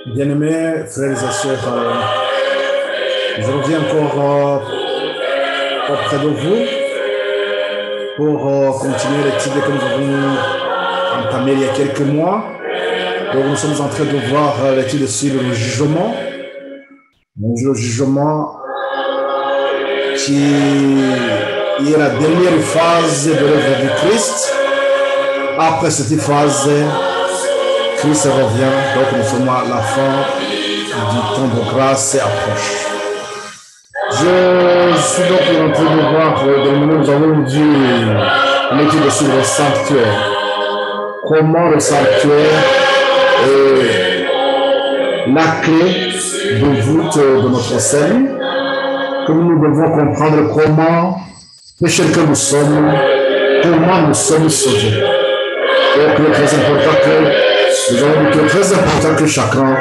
Bien-aimés frères et sœurs, je reviens encore auprès de vous pour continuer l'étude que nous avons entamée il y a quelques mois. Donc nous sommes en train de voir l'étude sur le jugement. Le jugement qui est la dernière phase de l'œuvre du Christ. Après cette phase, Christ revient, donc nous sommes à la fin du temps de grâce approche. Je suis donc en train de voir, nous avons vu l'étude sur le sanctuaire. Comment le sanctuaire est la clé de voûte de notre salut, que nous devons comprendre comment, pécheurs que nous sommes, comment nous sommes sauvés. Donc, il est très important que chacun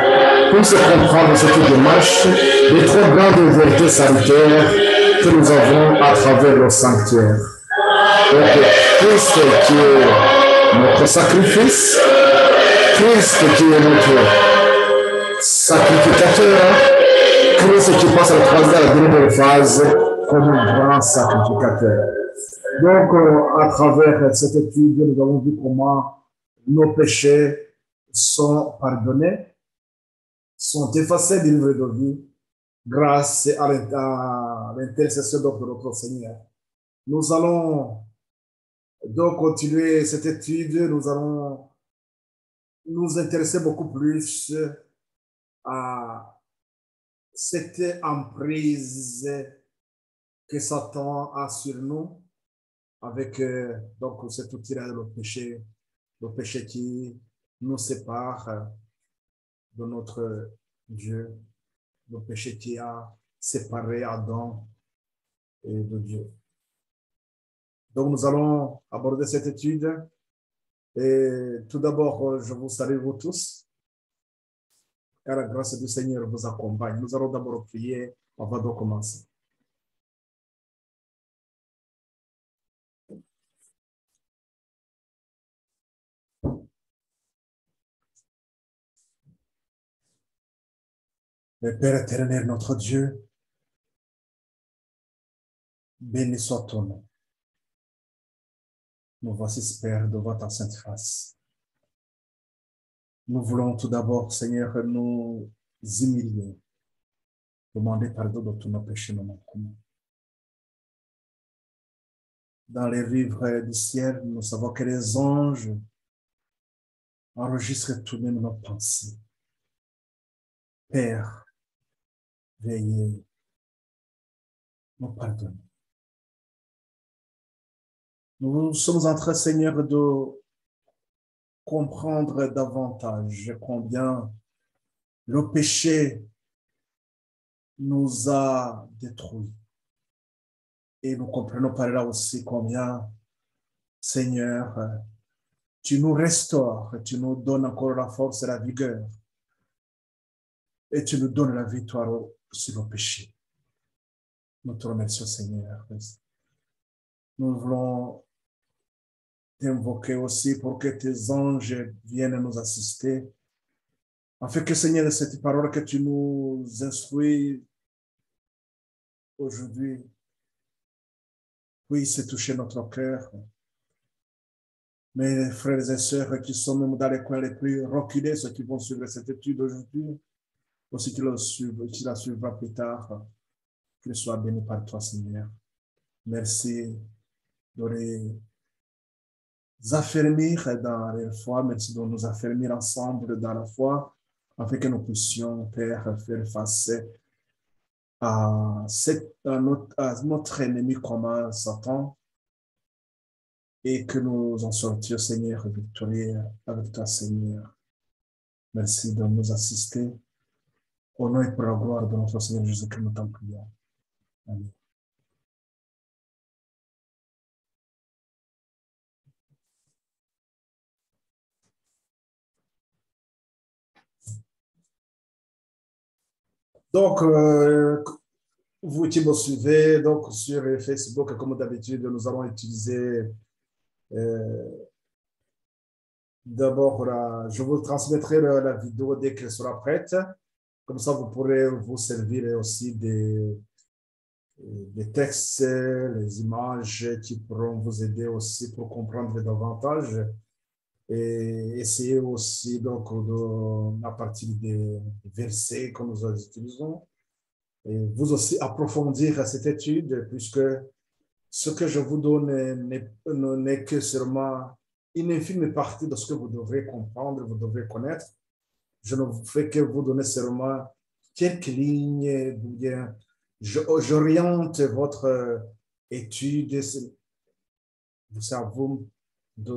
puisse comprendre cette démarche des trois grandes vérités salutaires que nous avons à travers le sanctuaire. Donc, Christ qui est notre sacrifice, Christ qui est notre sacrificateur, Christ qui passe à la dernière phase comme un grand sacrificateur. Donc, à travers cette étude, nous avons vu comment nos péchés sont pardonnés, sont effacés du livre de vie grâce à l'intercession de notre Seigneur. Nous allons donc continuer cette étude. Nous allons nous intéresser beaucoup plus à cette emprise que Satan a sur nous avec donc cet outil-là, le péché qui nous sépare de notre Dieu, le péché qui a séparé Adam et de Dieu. Donc nous allons aborder cette étude et tout d'abord je vous salue vous tous, car la grâce du Seigneur vous accompagne. Nous allons d'abord prier avant de commencer. Le Père éternel, notre Dieu, béni soit ton nom. Nous voici, Père, devant ta sainte face. Nous voulons tout d'abord, Seigneur, nous humilier, demander pardon de tous nos péchés, nos manquements. Dans les livres du ciel, nous savons que les anges enregistrent tout de même nos pensées. Père, veuillez nous pardonner. Nous sommes en train, Seigneur, de comprendre davantage combien le péché nous a détruits. Et nous comprenons par là aussi combien, Seigneur, tu nous restaures, tu nous donnes encore la force et la vigueur. Et tu nous donnes la victoire sur le péché. Nous te remercions, Seigneur. Nous voulons t'invoquer aussi pour que tes anges viennent nous assister, afin que, Seigneur, cette parole que tu nous instruis aujourd'hui puisse toucher notre cœur. Mes frères et sœurs qui sont même dans les coins les plus reculés, ceux qui vont suivre cette étude aujourd'hui, aussi qui la suivra plus tard, qu'ils soient bénis par toi, Seigneur. Merci de les affermir dans la foi, merci de nous affermir ensemble dans la foi, afin que nous puissions, Père, faire face à notre ennemi commun, Satan, et que nous en sortions, Seigneur, victorieux avec toi, Seigneur. Merci de nous assister. Au nom et pour la gloire de notre Seigneur Jésus-Christ, nous t'en prions. Amen. Donc, vous qui me suivez, donc sur Facebook, comme d'habitude, nous allons utiliser D'abord, je vous transmettrai la vidéo dès qu'elle sera prête. Comme ça, vous pourrez vous servir aussi des textes, les images qui pourront vous aider aussi pour comprendre davantage et essayer aussi, donc, à partir des versets que nous utilisons, et vous aussi approfondir cette étude, puisque ce que je vous donne n'est que seulement une infime partie de ce que vous devrez comprendre, vous devrez connaître. Je ne fais que vous donner seulement quelques lignes, ou bien j'oriente votre étude. C'est à vous de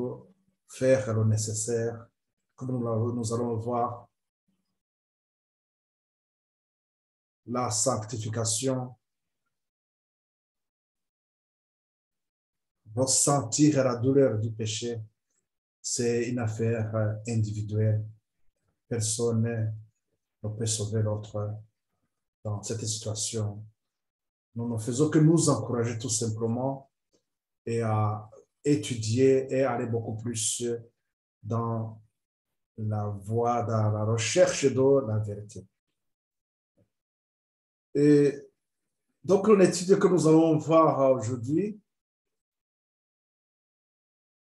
faire le nécessaire, comme nous allons voir, la sanctification, ressentir la douleur du péché, c'est une affaire individuelle. Personne ne peut sauver l'autre dans cette situation. Nous ne faisons que nous encourager tout simplement et à étudier et aller beaucoup plus dans la voie, dans la recherche de la vérité. Et donc, l'étude que nous allons voir aujourd'hui,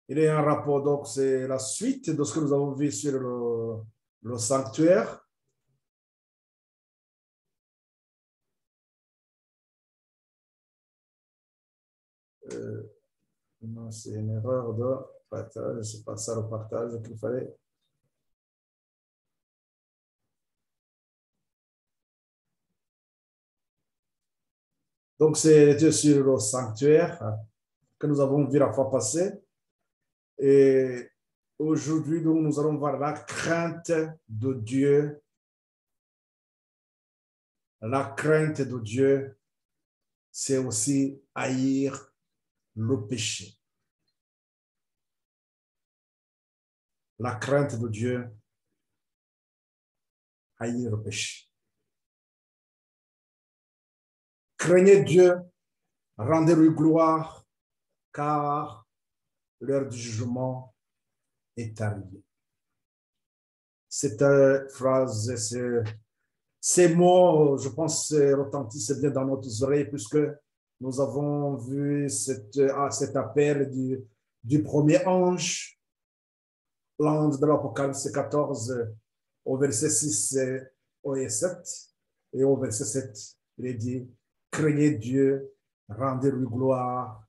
il y a un rapport, donc c'est la suite de ce que nous avons vu sur le sanctuaire. Non, c'est une erreur de partage, c'est pas ça le partage qu'il fallait. Donc, c'est sur le sanctuaire que nous avons vu la fois passée. Et aujourd'hui, donc, nous allons voir la crainte de Dieu. La crainte de Dieu, c'est aussi haïr le péché. La crainte de Dieu, haïr le péché. Craignez Dieu, rendez-lui gloire, car l'heure du jugement est arrivée. Cette phrase, ces mots, je pense, retentissent bien dans nos oreilles, puisque nous avons vu cet appel du premier ange, l'ange de l'Apocalypse 14, au verset 6 et 7. Et au verset 7, il est dit, craignez Dieu, rendez-lui gloire,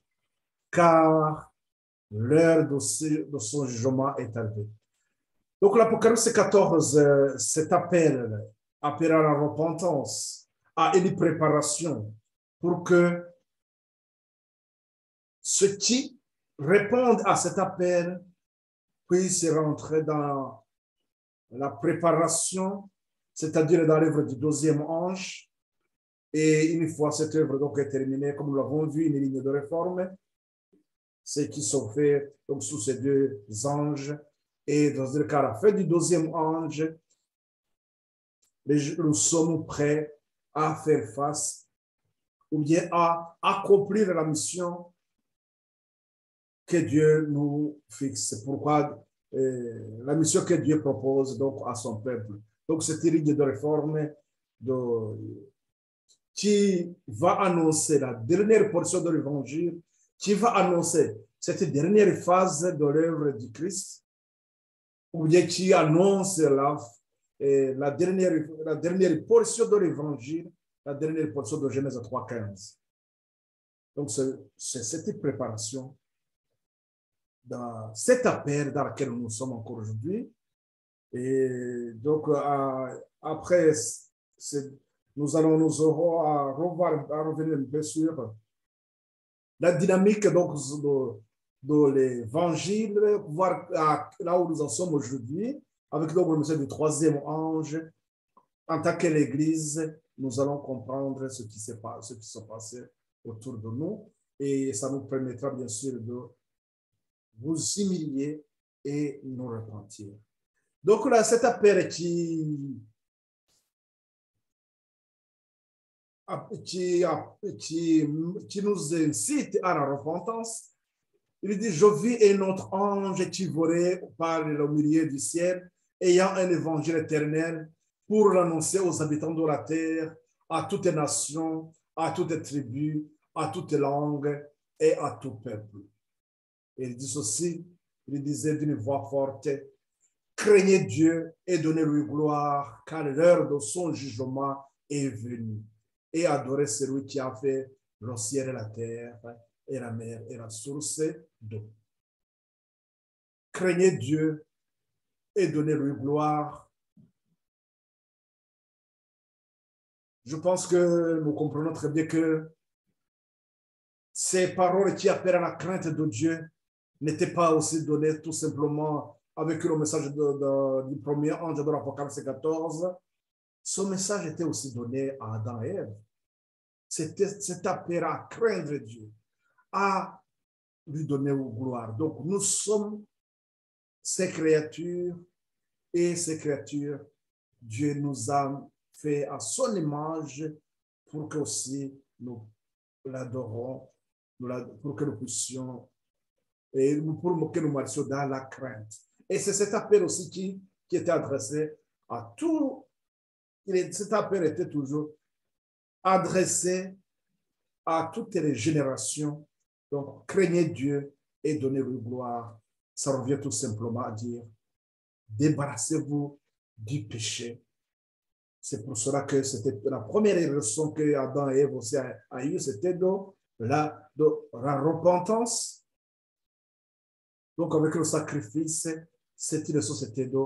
car l'heure de son jugement est arrivée. Donc l'Apocalypse 14, cet appel à la repentance, à une préparation pour que ceux qui répondent à cet appel puissent rentrer dans la préparation, c'est-à-dire dans l'œuvre du deuxième ange. Et une fois cette œuvre donc est terminée, comme nous l'avons vu, une ligne de réforme, ceux qui sont faits donc sous ces deux anges. Et dans le cas, à la fin du deuxième ange, nous sommes prêts à faire face ou bien à accomplir la mission que Dieu nous fixe. C'est pourquoi la mission que Dieu propose donc à son peuple. Donc, cette ligne de réforme qui va annoncer la dernière portion de l'évangile, qui va annoncer cette dernière phase de l'œuvre du Christ, ou bien qui annonce la dernière portion de l'évangile, la dernière portion de Genèse 3,15. Donc, c'est cette préparation dans cet appel dans lequel nous sommes encore aujourd'hui. Et donc, après, nous aurons à revenir un peu sur la dynamique donc, de l'évangile, voir là où nous en sommes aujourd'hui, avec donc le message du troisième ange. En tant que l'Église, nous allons comprendre ce qui s'est passé autour de nous, et ça nous permettra bien sûr de vous humilier et nous repentir. Donc là, cet appel qui nous incite à la repentance, Il dit, je vis un autre ange qui volait par le milieu du ciel, ayant un évangile éternel pour l'annoncer aux habitants de la terre, à toutes nations, à toutes tribus, à toutes langues et à tout peuple. Et il dit ceci, il disait d'une voix forte, craignez Dieu et donnez-lui gloire, car l'heure de son jugement est venue. Et adorez celui qui a fait le ciel et la terre, et la mer et la source d'eau. Craignez Dieu et donnez-lui gloire. Je pense que nous comprenons très bien que ces paroles qui appellent à la crainte de Dieu n'étaient pas aussi données tout simplement avec le message du premier ange de l'Apocalypse 14. Ce message était aussi donné à Adam et Ève. Cet appel à craindre Dieu, à lui donner gloire. Donc, nous sommes ces créatures et ces créatures, Dieu nous a fait à son image pour que aussi nous l'adorons, pour que nous puissions et pour que nous marchions dans la crainte. Et c'est cet appel aussi qui était adressé à tout. Cet appel était toujours adressé à toutes les générations. Donc, craignez Dieu et donnez-lui gloire. Ça revient tout simplement à dire, débarrassez-vous du péché. C'est pour cela que c'était la première leçon que Adam et Ève aussi a eu, c'était de la repentance. Donc, avec le sacrifice, cette leçon, c'était de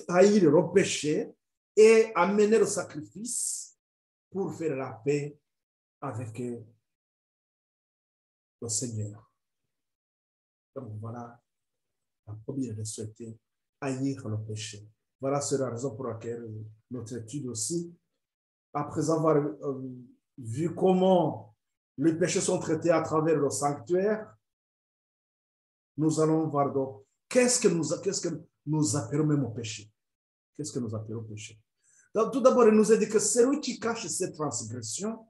haïr le péché et amener le sacrifice pour faire la paix avec le Seigneur. Donc, voilà, la première leçon était haïr le péché. Voilà, c'est la raison pour laquelle notre étude aussi, après avoir vu comment les péchés sont traités à travers le sanctuaire, nous allons voir donc qu'est-ce que nous appelons même au péché. Qu'est-ce que nous appelons au péché? Donc, tout d'abord, il nous a dit que celui qui cache cette transgression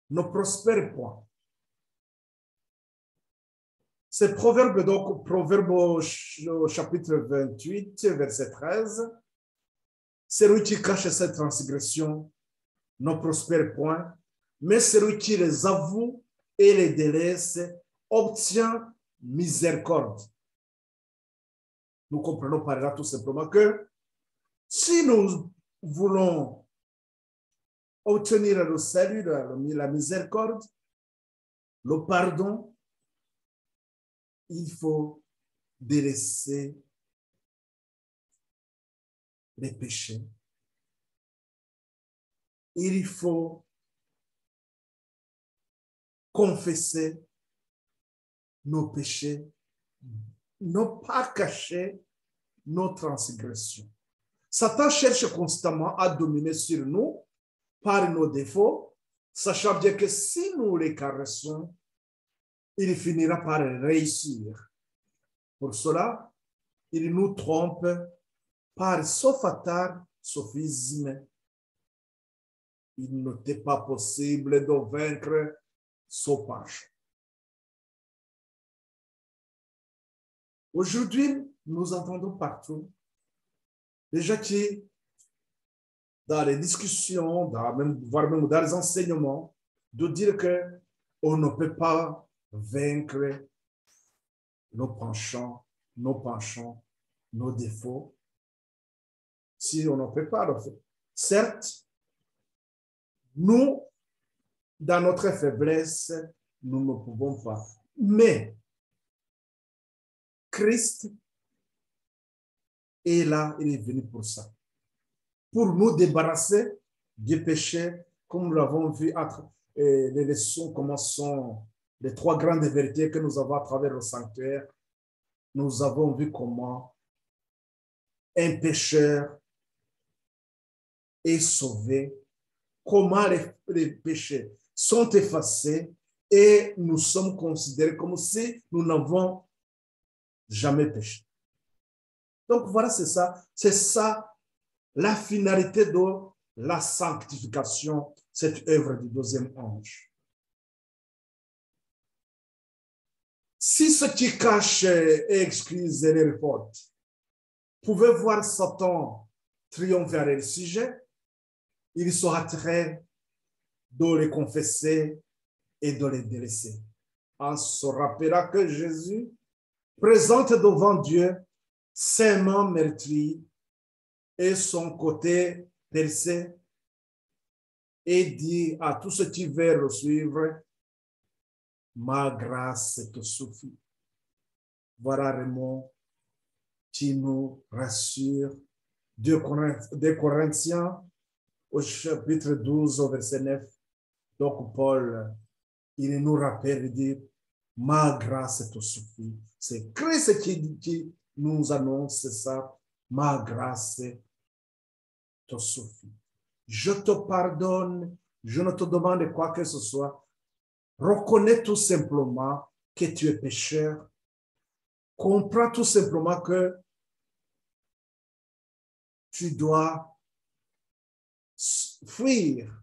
ne prospère point. C'est Proverbe, donc, Proverbe au chapitre 28, verset 13. Celui qui cache cette transgression ne prospère point, mais celui qui les avoue et les délaisse obtient miséricorde. Nous comprenons par là tout simplement que si nous voulons obtenir le salut, la miséricorde, le pardon, il faut délaisser les péchés. Il faut confesser nos péchés, ne pas cacher nos transgressions. Satan cherche constamment à dominer sur nous par nos défauts, sachant bien que si nous les caressons, il finira par réussir. Pour cela, il nous trompe par sofatar sophisme. Il n'était pas possible de vaincre son penchant. Aujourd'hui, nous entendons partout des gens qui, dans les discussions, voire même dans les enseignements, de dire qu'on ne peut pas vaincre nos penchants, nos défauts, si on ne peut pas le faire. Certes, nous, dans notre faiblesse, nous ne pouvons pas. Mais Christ est là, il est venu pour ça. Pour nous débarrasser du péché, comme nous l'avons vu, les leçons, comment sont les trois grandes vérités que nous avons à travers le sanctuaire. Nous avons vu comment un pécheur est sauvé, comment les péchés sont effacés et nous sommes considérés comme si nous n'avons jamais péché. Donc voilà, c'est ça la finalité de la sanctification, cette œuvre du deuxième ange. Si ce qui cache et excuse les fautes pouvait voir Satan triompher à leur sujet, il s'arrêterait de les confesser et de les délaisser. On se rappellera que Jésus présente devant Dieu ses mains meurtries et son côté percé et dit à tous ceux qui veulent le suivre, ma grâce te suffit. Voilà Raymond qui nous rassure. 2 Corinthiens au chapitre 12 au verset 9. Donc Paul, il nous rappelle, il dit, ma grâce te suffit. C'est Christ qui nous annonce ça. Ma grâce te suffit. Je te pardonne, je ne te demande quoi que ce soit. Reconnais tout simplement que tu es pécheur. Comprends tout simplement que tu dois fuir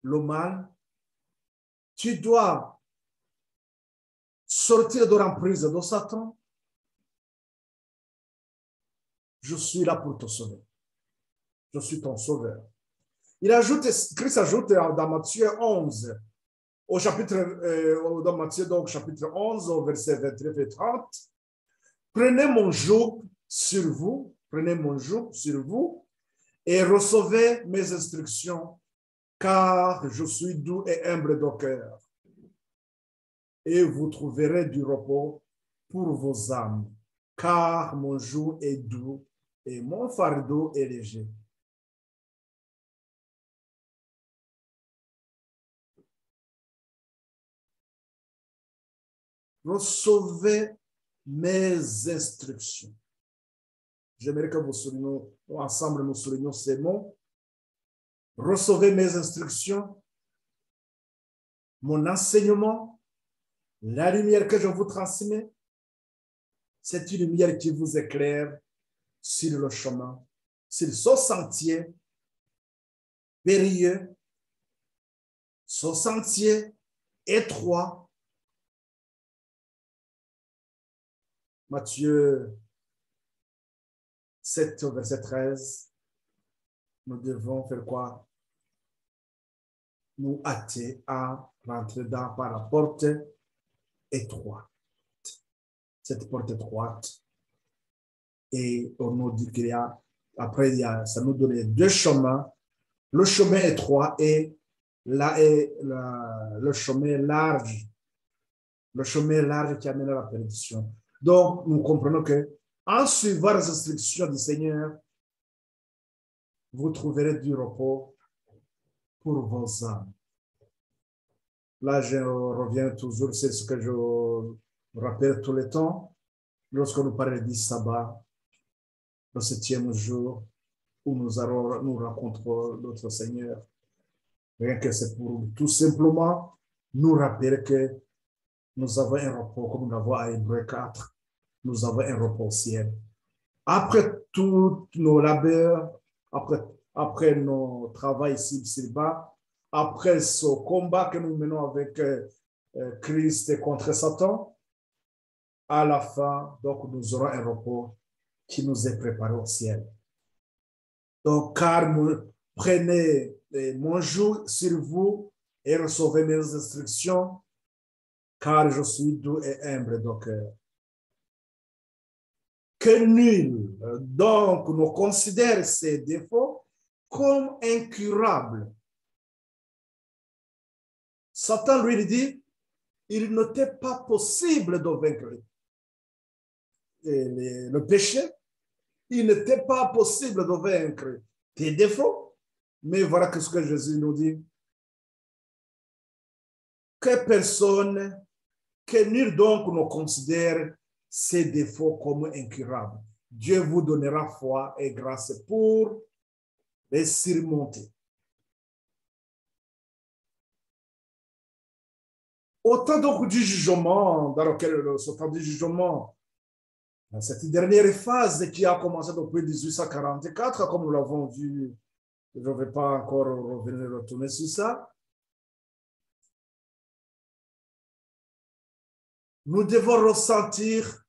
le mal. Tu dois sortir de l'emprise de Satan. Je suis là pour te sauver. Je suis ton sauveur. Christ ajoute dans Matthieu 11, au chapitre, dans Matthieu, donc, chapitre 11, au verset 29 et 30, prenez mon joug sur vous et recevez mes instructions, car je suis doux et humble de cœur. Et vous trouverez du repos pour vos âmes, car mon joug est doux et mon fardeau est léger. Recevez mes instructions. J'aimerais que ensemble nous soulignions ces mots. Recevez mes instructions, mon enseignement, la lumière que je vous transmets, c'est une lumière qui vous éclaire sur le chemin, sur ce sentier périlleux, ce sentier étroit. Matthieu 7, verset 13, nous devons faire quoi? Nous hâter à rentrer par la porte étroite. Cette porte étroite. Et on nous dit qu'il y a, après, ça nous donne 2 chemins. Le chemin étroit et le chemin large. Le chemin large qui amène à la perdition. Donc, nous comprenons que en suivant les instructions du Seigneur, vous trouverez du repos pour vos âmes. Là, je reviens toujours, c'est ce que je rappelle tout le temps, lorsque nous parlons du sabbat, le 7e jour, où nous rencontrons notre Seigneur. Rien que c'est pour tout simplement nous rappeler que nous avons un repos, comme nous l'avons à Hébreux 4, nous avons un repos au ciel. Après tous nos labeurs, après nos travaux ici-bas, après ce combat que nous menons avec Christ contre Satan, à la fin, donc nous aurons un repos qui nous est préparé au ciel. Donc, car prenez mon joug sur vous et recevez mes instructions, car je suis doux et humble de cœur. Que nul, donc, ne considère ses défauts comme incurables. Satan lui dit, il n'était pas possible de vaincre le péché. Il n'était pas possible de vaincre tes défauts. Mais voilà ce que Jésus nous dit. Que personne, que nul donc ne considère ses défauts comme incurables. Dieu vous donnera foi et grâce pour les surmonter. Au temps donc du jugement, dans lequel ce temps du jugement, dans cette dernière phase qui a commencé depuis 1844, comme nous l'avons vu, je ne vais pas encore retourner sur ça. nous devons ressentir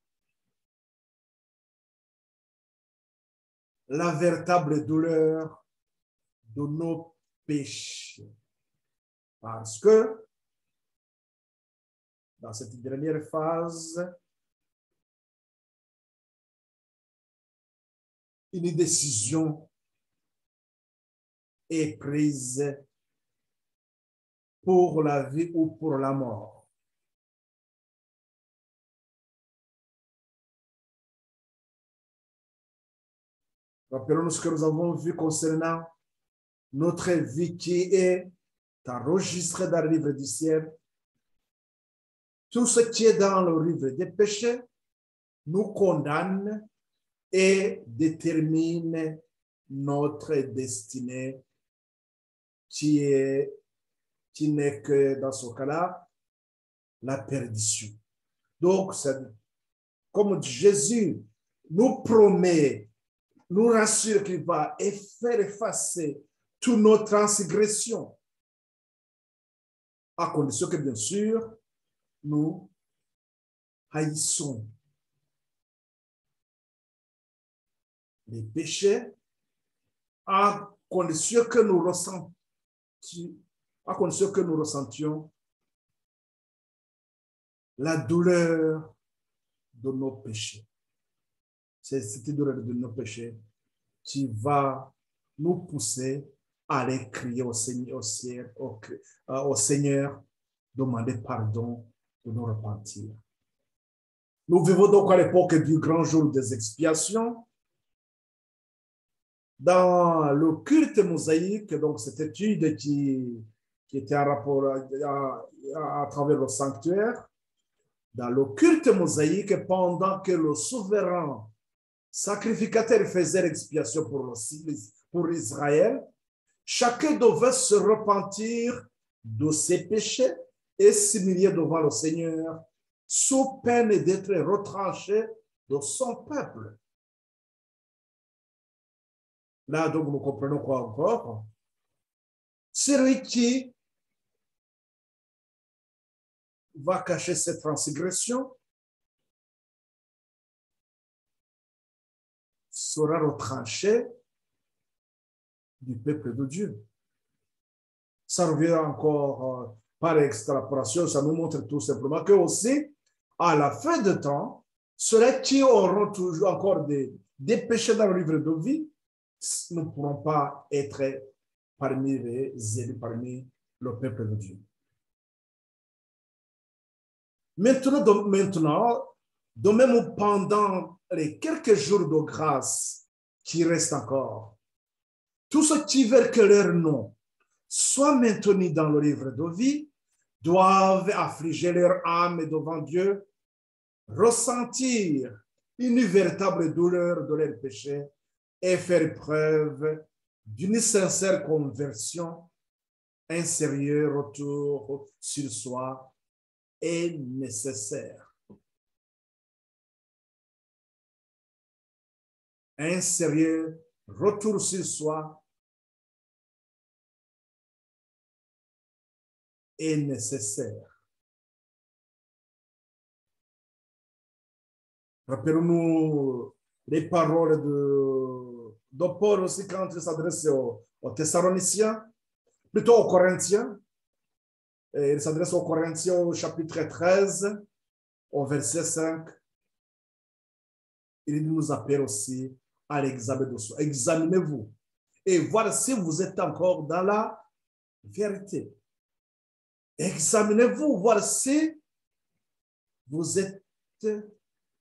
la véritable douleur de nos péchés. Parce que dans cette dernière phase, une décision est prise pour la vie ou pour la mort. Rappelons-nous ce que nous avons vu concernant notre vie qui est enregistrée dans le livre du ciel. Tout ce qui est dans le livre des péchés nous condamne et détermine notre destinée qui n'est que dans ce cas-là la perdition. Donc, comme Jésus nous promet, nous rassure qu'il va faire effacer toutes nos transgressions, à condition que, bien sûr, nous haïssons les péchés, à condition que nous ressentions la douleur de nos péchés. C'est cette douleur de nos péchés qui va nous pousser à aller crier au Seigneur, demander pardon, de nous repentir. Nous vivons donc à l'époque du grand jour des expiations. Dans le culte mosaïque, donc cette étude qui était en rapport à travers le sanctuaire, dans le culte mosaïque, pendant que le souverain sacrificateur faisait l'expiation pour Israël, chacun devait se repentir de ses péchés et s'humilier devant le Seigneur sous peine d'être retranché de son peuple. Là, donc, nous comprenons quoi encore? Celui qui va cacher cette transgression sera retranché du peuple de Dieu. Ça revient encore par extrapolation, ça nous montre tout simplement que aussi, à la fin de temps, ceux qui auront toujours encore des péchés dans le livre de vie ne pourront pas être parmi les élus, parmi le peuple de Dieu. Maintenant, de même pendant les quelques jours de grâce qui restent encore, tous ceux qui veulent que leur nom soit maintenu dans le livre de vie doivent affliger leur âme devant Dieu, ressentir une véritable douleur de leur péché et faire preuve d'une sincère conversion. Un sérieux retour sur soi est nécessaire. Un sérieux retour sur soi est nécessaire. Rappelons-nous les paroles de Paul aussi quand il s'adresse aux Thessaloniciens, plutôt aux Corinthiens. Et il s'adresse aux Corinthiens au chapitre 13, au verset 5. Il nous appelle aussi à l'examen de soi. Examinez-vous et voir si vous êtes encore dans la vérité. Examinez-vous, voir si vous êtes,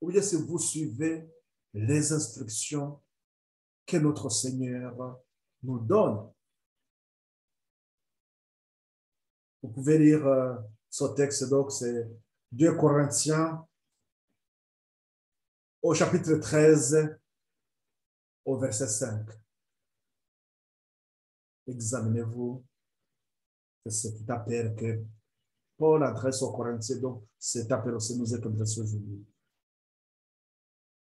ou bien si vous suivez les instructions que notre Seigneur nous donne. Vous pouvez lire ce texte, donc c'est 2 Corinthiens au chapitre 13, au verset 5. Examinez-vous. C'est cet appel que Paul adresse aux Corinthiens, donc cet appel aussi nous est adressé aujourd'hui.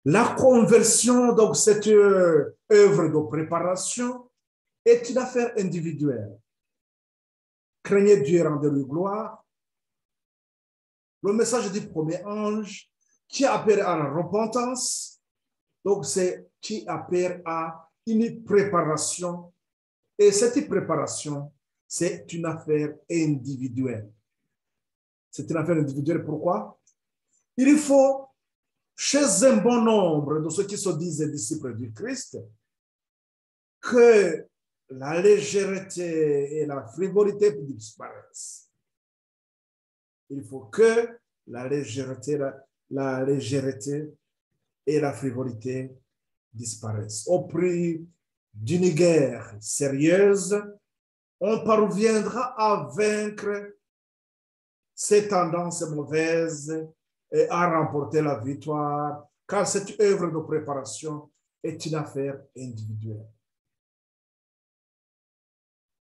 La conversion, donc cette œuvre de préparation, est une affaire individuelle. Craignez Dieu et rendez-lui gloire. le message du premier ange qui appelle à la repentance. Donc, c'est qui appelle à une préparation. Et cette préparation, c'est une affaire individuelle. C'est une affaire individuelle. Pourquoi? Il faut, chez un bon nombre de ceux qui se disent disciples du Christ, que la légèreté et la frivolité disparaissent. Il faut que la légèreté et la frivolité disparaissent. Au prix d'une guerre sérieuse, on parviendra à vaincre ces tendances mauvaises et à remporter la victoire, car cette œuvre de préparation est une affaire individuelle.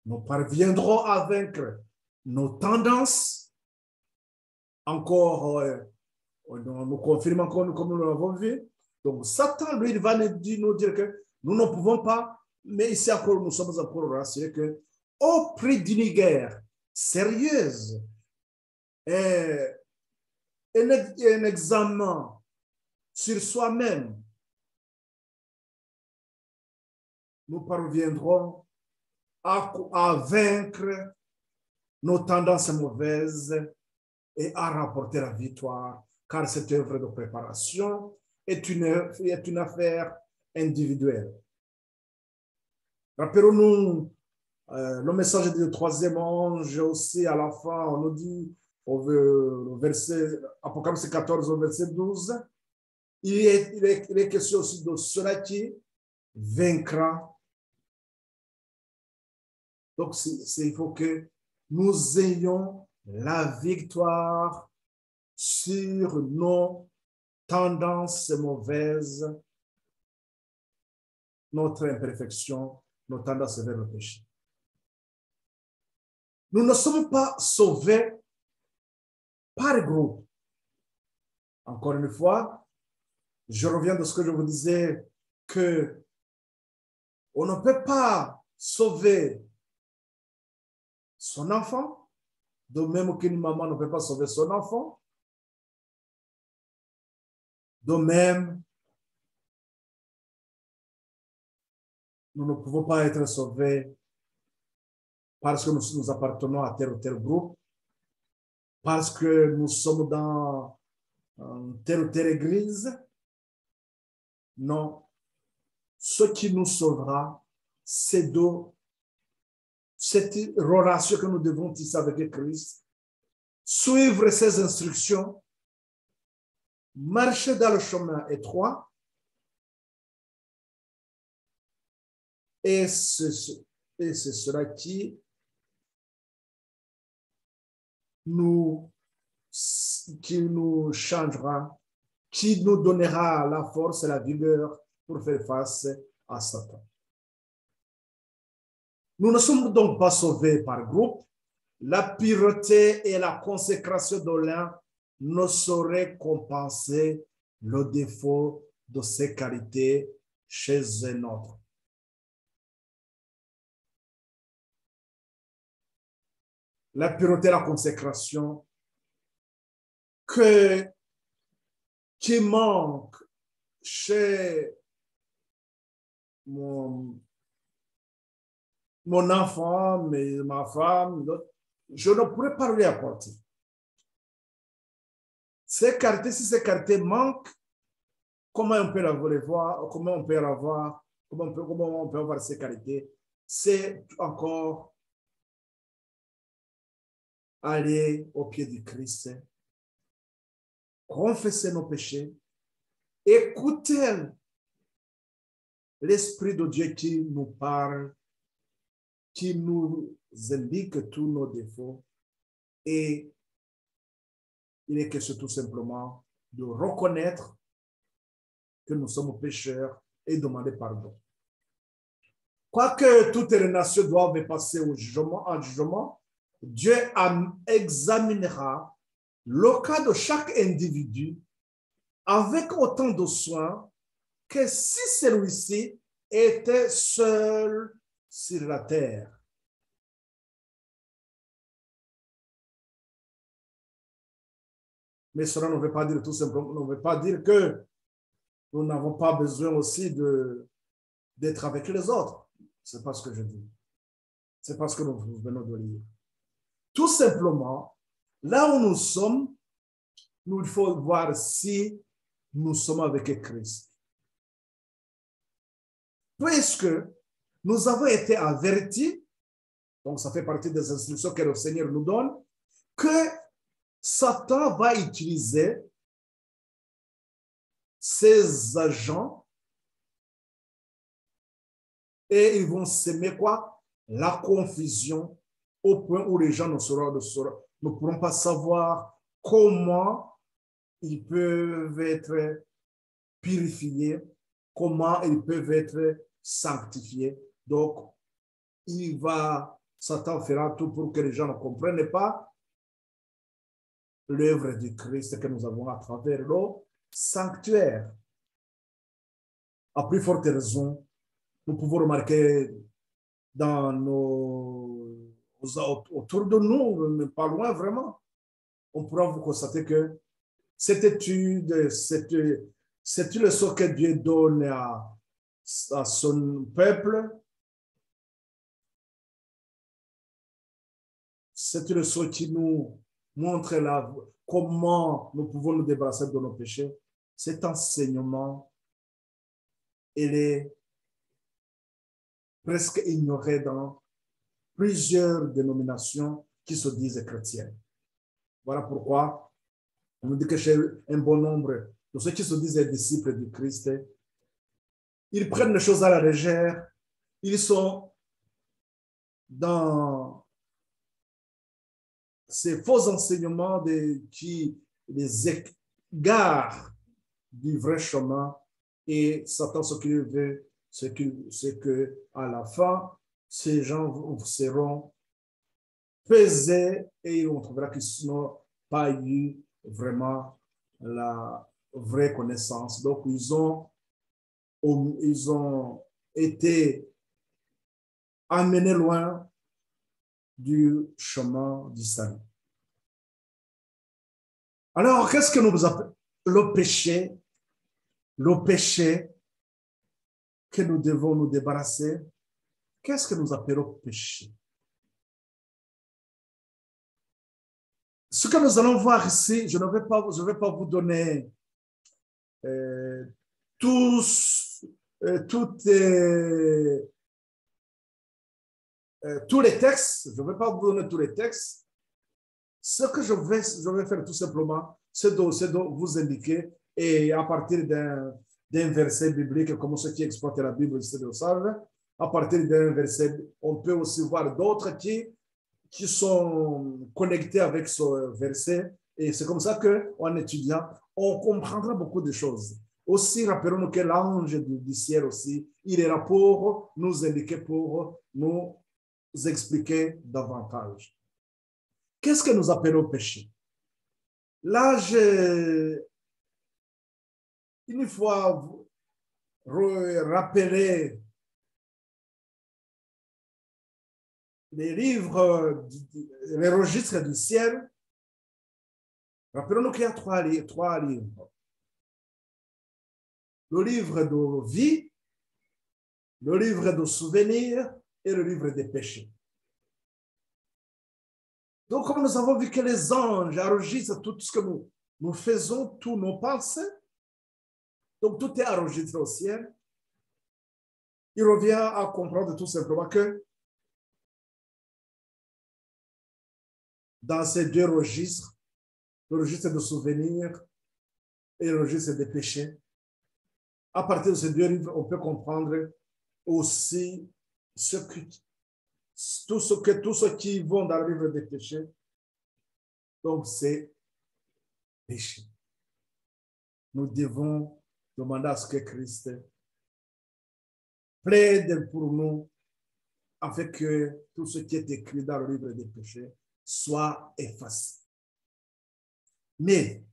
Nous parviendrons à vaincre nos tendances, encore, nous confirmons comme nous l'avons vu. Donc, Satan, lui, il va nous dire que nous ne pouvons pas, mais ici encore, nous sommes encore rassurés que, au prix d'une guerre sérieuse, un examen sur soi-même, nous parviendrons à vaincre nos tendances mauvaises et à remporter la victoire, car cette œuvre de préparation est une affaire individuelle. Rappelons-nous le message du troisième ange aussi à la fin, on nous dit au verset Apocalypse 14 au verset 12, il est question aussi de cela qui vaincra. Donc, il faut que nous ayons la victoire sur nos tendances mauvaises, notre imperfection, nos tendances vers le péché. Nous ne sommes pas sauvés par groupe. Encore une fois, je reviens de ce que je vous disais, que on ne peut pas sauver son enfant, de même qu'une maman ne peut pas sauver son enfant. De même, nous ne pouvons pas être sauvés parce que nous appartenons à tel ou tel groupe, parce que nous sommes dans telle ou telle église. Non. Ce qui nous sauvera, c'est de cette relation que nous devons tisser avec Christ, suivre ses instructions, marcher dans le chemin étroit, et c'est cela qui nous changera, qui nous donnera la force et la vigueur pour faire face à Satan. Nous ne sommes donc pas sauvés par groupe. La pureté et la consécration de l'un ne sauraient compenser le défaut de ses qualités chez un autre. La pureté et la consécration qui manque chez mon enfant, ma femme, je ne pourrais pas lui apporter. Ces qualités, si ces qualités manquent, comment on peut les voir, comment on peut avoir ces qualités? C'est encore aller au pied du Christ, confesser nos péchés, écouter l'Esprit de Dieu qui nous parle, qui nous indique tous nos défauts, et il est question tout simplement de reconnaître que nous sommes pécheurs et demander pardon. Quoique toutes les nations doivent passer en jugement, Dieu examinera le cas de chaque individu avec autant de soin que si celui-ci était seul sur la terre. Mais cela ne veut pas dire tout simplement, ne veut pas dire que nous n'avons pas besoin aussi d'être avec les autres. Ce n'est pas ce que je dis. C'est parce que nous venons de lire. Tout simplement, là où nous sommes, il faut voir si nous sommes avec Christ. Puisque nous avons été avertis, donc ça fait partie des instructions que le Seigneur nous donne, que Satan va utiliser ses agents et ils vont s'aimer quoi? La confusion au point où les gens ne pourront pas savoir comment ils peuvent être purifiés, comment ils peuvent être sanctifiés. Donc, Satan fera tout pour que les gens ne comprennent pas l'œuvre du Christ que nous avons à travers le sanctuaire. À plus forte raison, nous pouvons remarquer autour de nous, mais pas loin vraiment, on pourra vous constater que cette étude, cette leçon que Dieu donne à son peuple, cette leçon qui nous montre comment nous pouvons nous débarrasser de nos péchés, cet enseignement, il est presque ignoré dans plusieurs dénominations qui se disent chrétiennes. Voilà pourquoi on nous dit que chez un bon nombre de ceux qui se disent disciples du Christ, ils prennent les choses à la légère, ils sont dans ces faux enseignements qui les égarent du vrai chemin, et Satan, ce qu'il veut, c'est que à la fin, ces gens seront pesés et on trouvera qu'ils n'ont pas eu vraiment la vraie connaissance. Donc, ils ont été amenés loin du chemin du salut. Alors, qu'est-ce que nous appelons le péché? Le péché que nous devons nous débarrasser. Qu'est-ce que nous appelons péché? Ce que nous allons voir ici, je ne vais pas vous donner tous les textes. Je ne vais pas vous donner tous les textes. Ce que je vais faire tout simplement, c'est de vous indiquer, et à partir d'un verset biblique, comme ceux qui exploitent la Bible, ils le savent, à partir d'un verset, on peut aussi voir d'autres qui sont connectés avec ce verset. Et c'est comme ça qu'en étudiant, on comprendra beaucoup de choses. Aussi, rappelons-nous que l'ange du ciel aussi, il est là pour nous indiquer, pour nous expliquer davantage. Qu'est-ce que nous appelons péché? Là, une fois rappelé les livres, les registres du ciel, rappelons-nous qu'il y a trois livres. Le livre de vie, le livre de souvenirs et le livre des péchés. Donc, comme nous avons vu que les anges enregistrent tout ce que nous faisons, tous nos pensées, donc tout est enregistré au ciel, il revient à comprendre tout simplement que dans ces deux registres, le registre de souvenirs et le registre des péchés, à partir de ces deux livres, on peut comprendre aussi tous ceux qui vont dans le livre des péchés. Donc, c'est péché. Nous devons demander à ce que Christ plaide pour nous afin que tout ce qui est écrit dans le livre des péchés soit effacé. Mais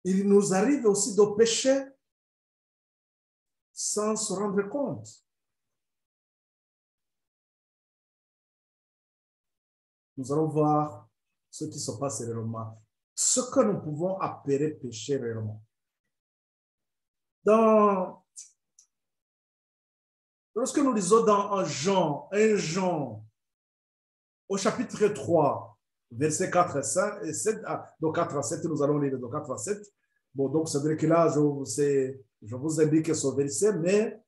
il nous arrive aussi de pécher sans se rendre compte. Nous allons voir ce qui se passe réellement, ce que nous pouvons appeler péché réellement. Lorsque nous lisons dans 1 Jean, au chapitre 3, versets 4 et 5, et 7, donc 4 à 7, nous allons lire de 4 à 7. Bon, donc c'est vrai que là, je vous indique ce verset, mais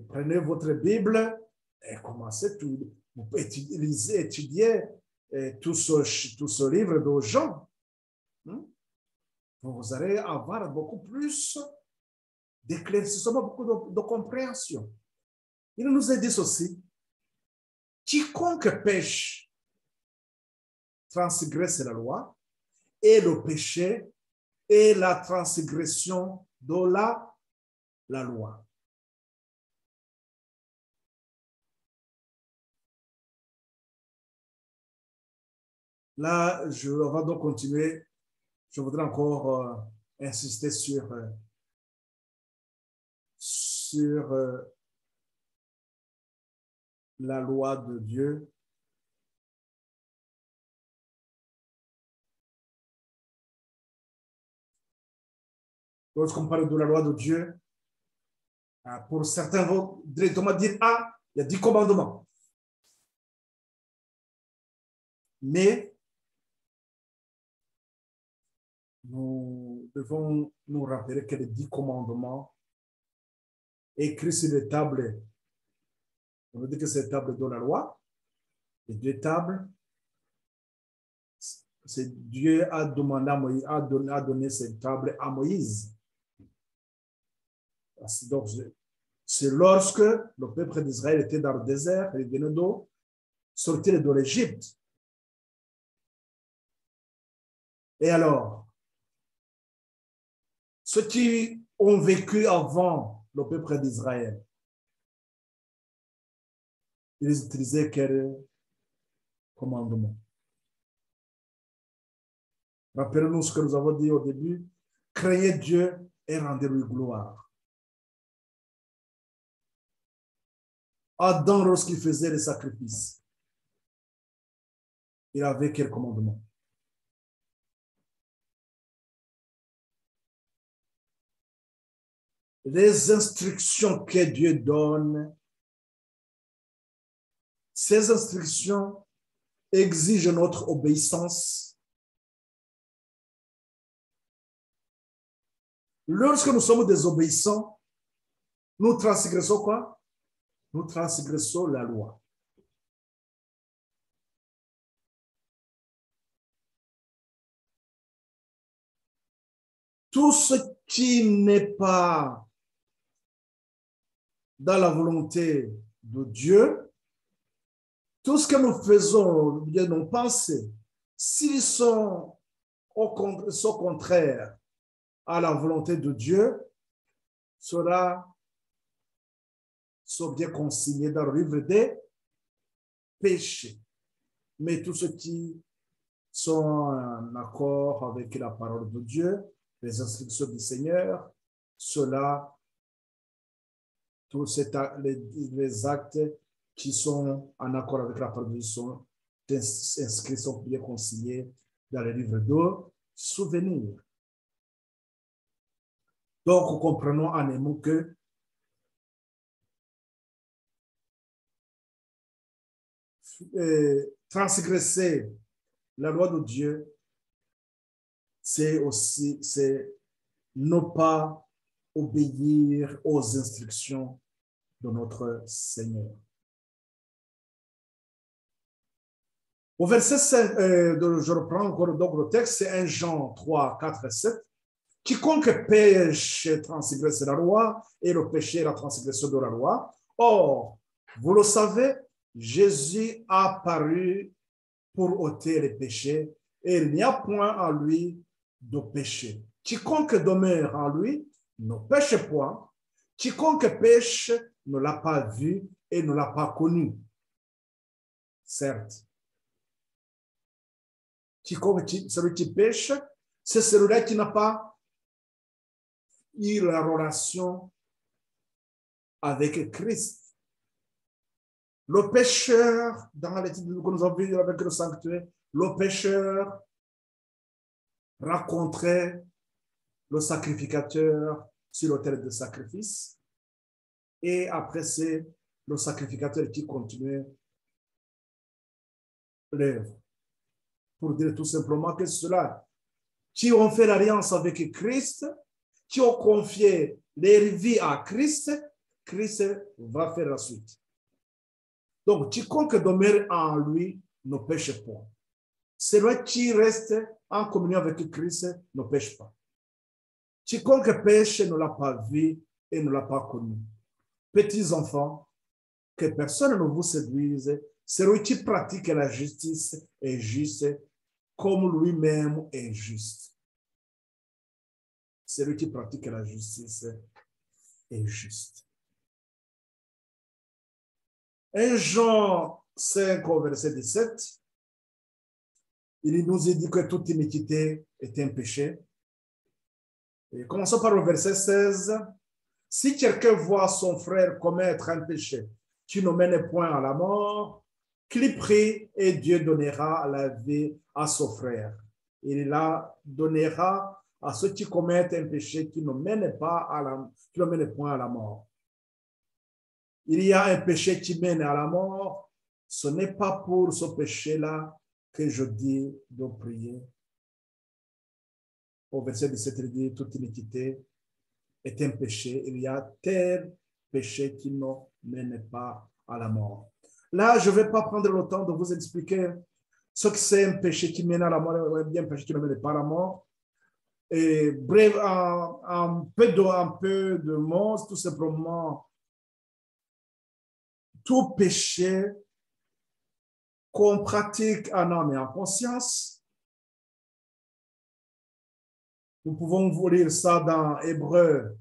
prenez votre Bible et commencez tout. Vous pouvez étudier tout ce livre de Jean. Vous allez avoir beaucoup plus d'éclaircissement, beaucoup de compréhension. Il nous a dit ceci: quiconque pêche transgresse la loi, et le péché est la transgression de la loi. Là, on va donc continuer. Je voudrais encore insister sur la loi de Dieu. Lorsqu'on parle de la loi de Dieu, pour certains vont directement dire: ah, il y a 10 commandements. Mais nous devons nous rappeler que les 10 commandements écrits sur les tables, on nous dit que c'est les tables de la loi, les 2 tables, c'est Dieu a demandé à Moïse, a donné ces tables à Moïse. Donc, c'est lorsque le peuple d'Israël était dans le désert, il venait de sortir de l'Égypte. Et alors, ceux qui ont vécu avant le peuple d'Israël, ils utilisaient quel commandement? Rappelez-nous ce que nous avons dit au début: craignez Dieu et rendez-lui gloire. Adam, lorsqu'il faisait les sacrifices, il avait quel commandement? Les instructions que Dieu donne, ces instructions exigent notre obéissance. Lorsque nous sommes désobéissants, nous transgressons quoi? Nous transgressons la loi. Tout ce qui n'est pas dans la volonté de Dieu, tout ce que nous faisons, bien nos pensées, s'ils sont contraires à la volonté de Dieu, cela sont bien consignés dans le livre des péchés. Mais tous ceux qui sont en accord avec la parole de Dieu, les instructions du Seigneur, cela, tous les actes qui sont en accord avec la parole de Dieu sont inscrits, sont bien consignés dans le livre de souvenirs. Donc, comprenons en un mot que transgresser la loi de Dieu, c'est ne pas obéir aux instructions de notre Seigneur. Au verset 5, je reprends encore donc le texte, c'est 1 Jean 3, 4 et 7. Quiconque pêche transgresse la loi, et le péché est la transgression de la loi. Or, vous le savez, Jésus a paru pour ôter les péchés, et il n'y a point en lui de péché. Quiconque demeure en lui ne pêche point. Quiconque pêche ne l'a pas vu et ne l'a pas connu. Certes. Celui qui pêche, c'est celui-là qui n'a pas eu la relation avec Christ. Le pécheur, dans l'étude que nous avons vue avec le sanctuaire, le pécheur rencontrait le sacrificateur sur l'autel de sacrifice. Et après, c'est le sacrificateur qui continuait l'œuvre. Pour dire tout simplement que ceux-là qui ont fait l'alliance avec Christ, qui ont confié leur vie à Christ, Christ va faire la suite. Donc, quiconque demeure en lui ne pêche pas. Celui qui reste en communion avec Christ ne pêche pas. Quiconque pêche ne l'a pas vu et ne l'a pas connu. Petits enfants, que personne ne vous séduise, celui qui pratique la justice est juste, comme lui-même est juste. Celui qui pratique la justice est juste. 1 Jean 5, au verset 17, il nous est dit que toute iniquité est un péché. Et commençons par le verset 16. Si quelqu'un voit son frère commettre un péché qui ne mène point à la mort, qu'il prie et Dieu donnera la vie à son frère. Il la donnera à ceux qui commettent un péché qui ne mène pas qui ne mène point à la mort. Il y a un péché qui mène à la mort. Ce n'est pas pour ce péché-là que je dis de prier. Au verset 17, il dit, toute iniquité est un péché. Il y a tel péché qui ne mène pas à la mort. Là, je ne vais pas prendre le temps de vous expliquer ce que c'est un péché qui mène à la mort ou bien un péché qui ne mène pas à la mort. Et bref, un peu de mots, tout simplement, tout péché qu'on pratique en âme et en conscience. Nous pouvons vous lire ça dans Hébreux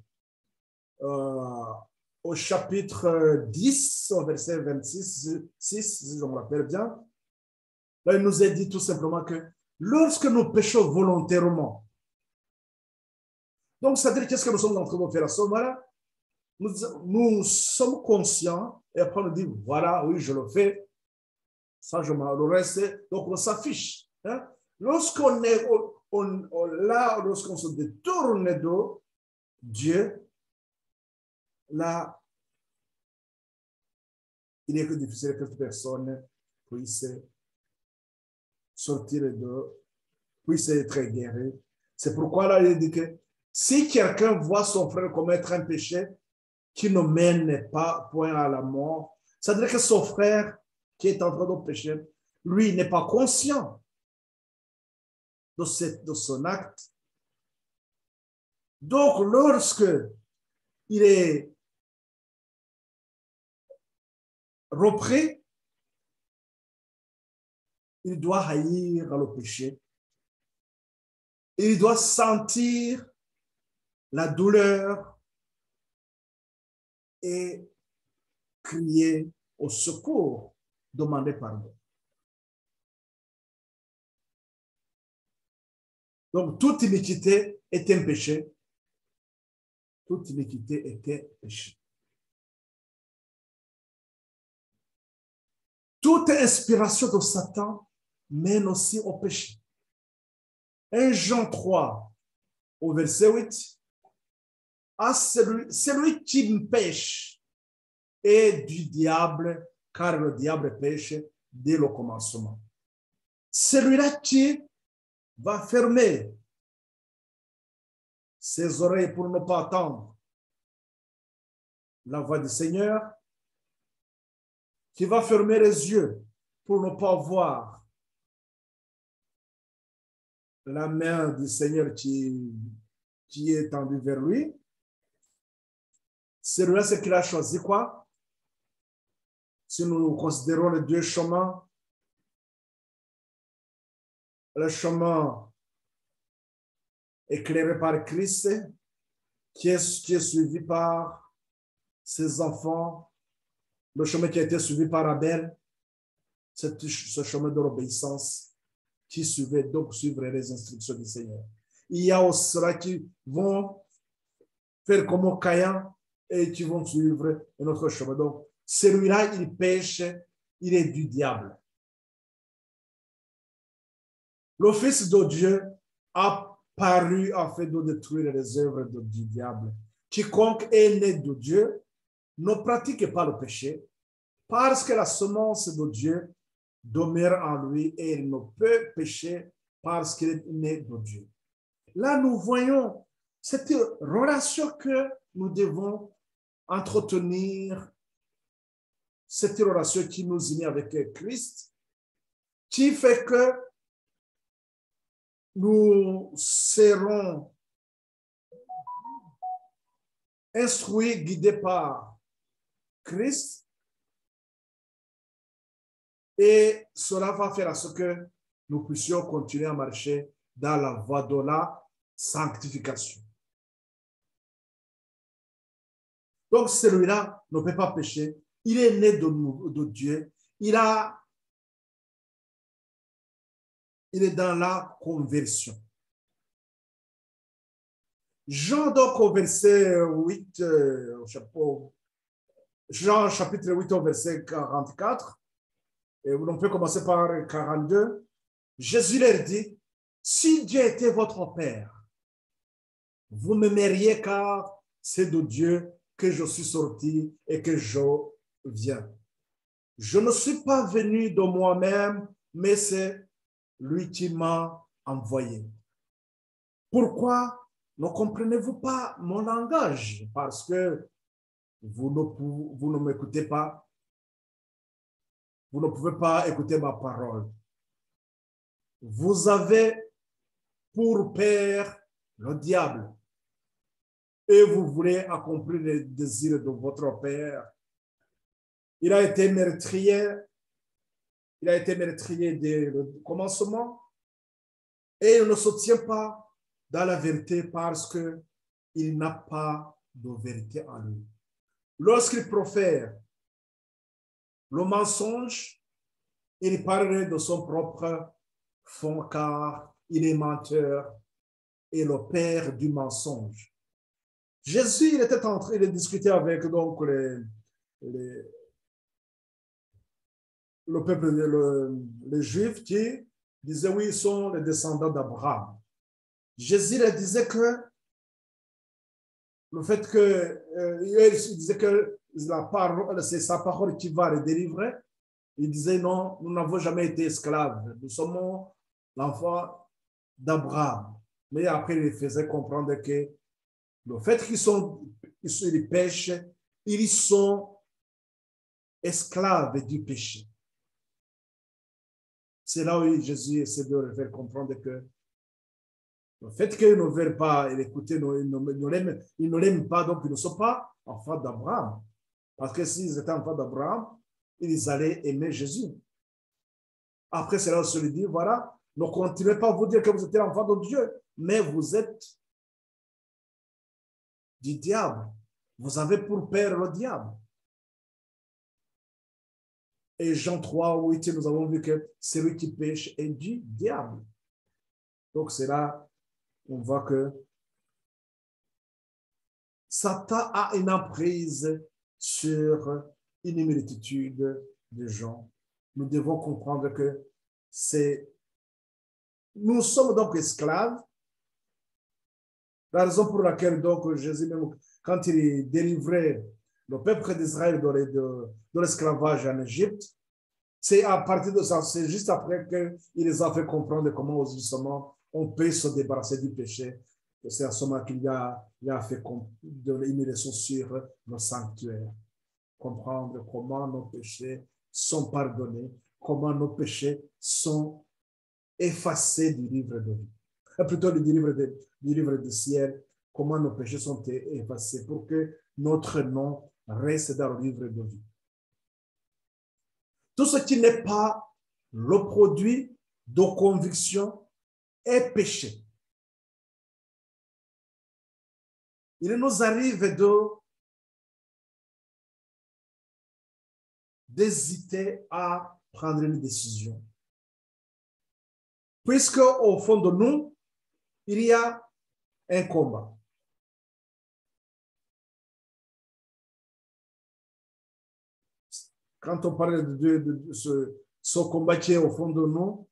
au chapitre 10, au verset 26, si je me rappelle bien. Là, il nous est dit tout simplement que lorsque nous péchons volontairement, donc c'est-à-dire qu'est-ce que nous sommes en train de faire à ce moment-là? Nous sommes conscients et après on nous dit, voilà, oui, je le fais. Ça, je m'en reste. Donc, on s'affiche. Hein? Lorsqu'on est là, lorsqu'on se détourne de Dieu, là, il est difficile que toute personne puisse sortir puisse être guéri. C'est pourquoi là, il dit que si quelqu'un voit son frère commettre un péché qui ne mène pas point à la mort, ça veut dire que son frère qui est en train de pécher, lui n'est pas conscient de son acte. Donc, lorsque il est repris, il doit haïr le péché. Il doit sentir la douleur et crier au secours, demander pardon. Donc, toute iniquité est un péché. Toute iniquité est un péché. Toute inspiration de Satan mène aussi au péché. 1 Jean 3, au verset 8, à celui qui pêche est du diable, car le diable pêche dès le commencement. Celui-là qui va fermer ses oreilles pour ne pas entendre la voix du Seigneur, qui va fermer les yeux pour ne pas voir la main du Seigneur qui est tendue vers lui. Celui-là, c'est qu'il a choisi quoi? Si nous considérons les deux chemins, le chemin éclairé par Christ, qui est suivi par ses enfants, le chemin qui a été suivi par Abel, c'est ce chemin de l'obéissance qui suivait, donc suivre les instructions du Seigneur. Il y a aussi ceux qui vont faire comme Caïn et qui vont suivre un autre chemin. Donc, celui-là, il pêche, il est du diable. le Fils de Dieu a paru afin de détruire les œuvres du diable. Quiconque est né de Dieu ne pratique pas le péché, parce que la semence de Dieu demeure en lui et il ne peut pécher parce qu'il est né de Dieu. Là, nous voyons cette relation que nous devons entretenir, cette relation qui nous unit avec Christ, qui fait que nous serons instruits, guidés par Christ, et cela va faire à ce que nous puissions continuer à marcher dans la voie de la sanctification. Donc, celui-là ne peut pas pécher. Il est né de Dieu. Il est dans la conversion. Jean, donc, au verset 8, Jean, chapitre 8, au verset 44, et on peut commencer par 42. Jésus leur dit, si Dieu était votre Père, vous m'aimeriez car c'est de Dieu que je suis sorti et que je viens. Je ne suis pas venu de moi-même, mais c'est lui qui m'a envoyé. Pourquoi ne comprenez-vous pas mon langage? Parce que vous ne m'écoutez pas. Vous ne pouvez pas écouter ma parole. Vous avez pour père le diable et vous voulez accomplir les désirs de votre père. Il a été meurtrier. Il a été meurtrier dès le commencement et il ne se tient pas dans la vérité parce qu'il n'a pas de vérité en lui. Lorsqu'il profère le mensonge, il parlerait de son propre fond car il est menteur et le père du mensonge. Jésus, il était en train de discuter avec donc le peuple, les Juifs qui disaient oui, ils sont les descendants d'Abraham. Jésus leur disait que le fait que il disait que c'est sa parole qui va les délivrer. Il disait non, nous n'avons jamais été esclaves. Nous sommes l'enfant d'Abraham. Mais après, il faisait comprendre que le fait qu'ils pêchent, ils sont esclaves du péché. C'est là où Jésus essaie de leur faire comprendre que le fait qu'ils ne veulent pas l'écouter, ils ne l'aiment pas, donc ils ne sont pas enfants d'Abraham. Parce que s'ils étaient enfants d'Abraham, ils allaient aimer Jésus. Après, c'est là où je lui dis, voilà, ne continuez pas à vous dire que vous êtes enfants de Dieu, mais vous êtes du diable. Vous avez pour père le diable. Et Jean 3, 8, nous avons vu que celui qui pêche est du diable. Donc, c'est là on voit que Satan a une emprise sur une multitude de gens. Nous devons comprendre que nous sommes donc esclaves. La raison pour laquelle donc Jésus, même quand il délivrait le peuple d'Israël de l'esclavage en Égypte, c'est à partir de ça, c'est juste après qu'il les a fait comprendre comment justement on peut se débarrasser du péché. C'est à ce moment qu'il a fait une leçon sur le sanctuaire. Comprendre comment nos péchés sont pardonnés, comment nos péchés sont effacés du livre de vie. Plutôt du livre du ciel, comment nos péchés sont effacés pour que notre nom reste dans le livre de vie. Tout ce qui n'est pas le produit de conviction est péché. Il nous arrive d'hésiter à prendre une décision. Puisque au fond de nous, il y a un combat. Quand on parle de ce combat qui est au fond de nous,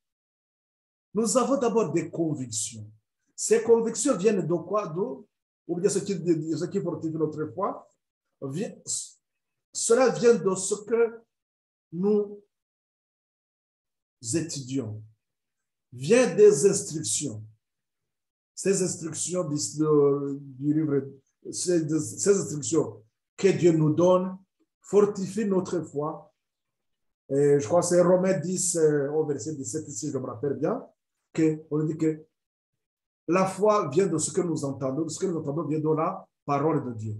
Nous avons d'abord des convictions. Ces convictions viennent de quoi? D'où? Ou bien ce qui fortifie notre foi. Cela vient de ce que nous étudions. Vient des instructions. Ces instructions du livre, ces instructions que Dieu nous donne fortifient notre foi. Et je crois que c'est Romains 10, au verset 17, si je me rappelle bien, on dit que la foi vient de ce que nous entendons. Ce que nous entendons vient de la parole de Dieu.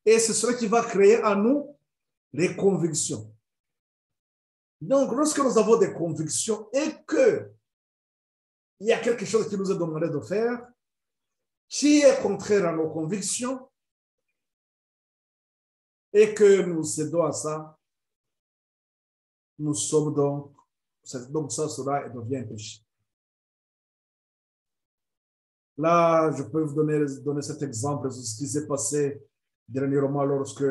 Et c'est cela qui va créer en nous les convictions. Donc, lorsque nous avons des convictions et qu'il y a quelque chose qui nous est demandé de faire, qui est contraire à nos convictions, et que nous cédons à ça, nous sommes donc ça sera et devient un péché. Là, je peux vous donner cet exemple de ce qui s'est passé dernièrement lorsque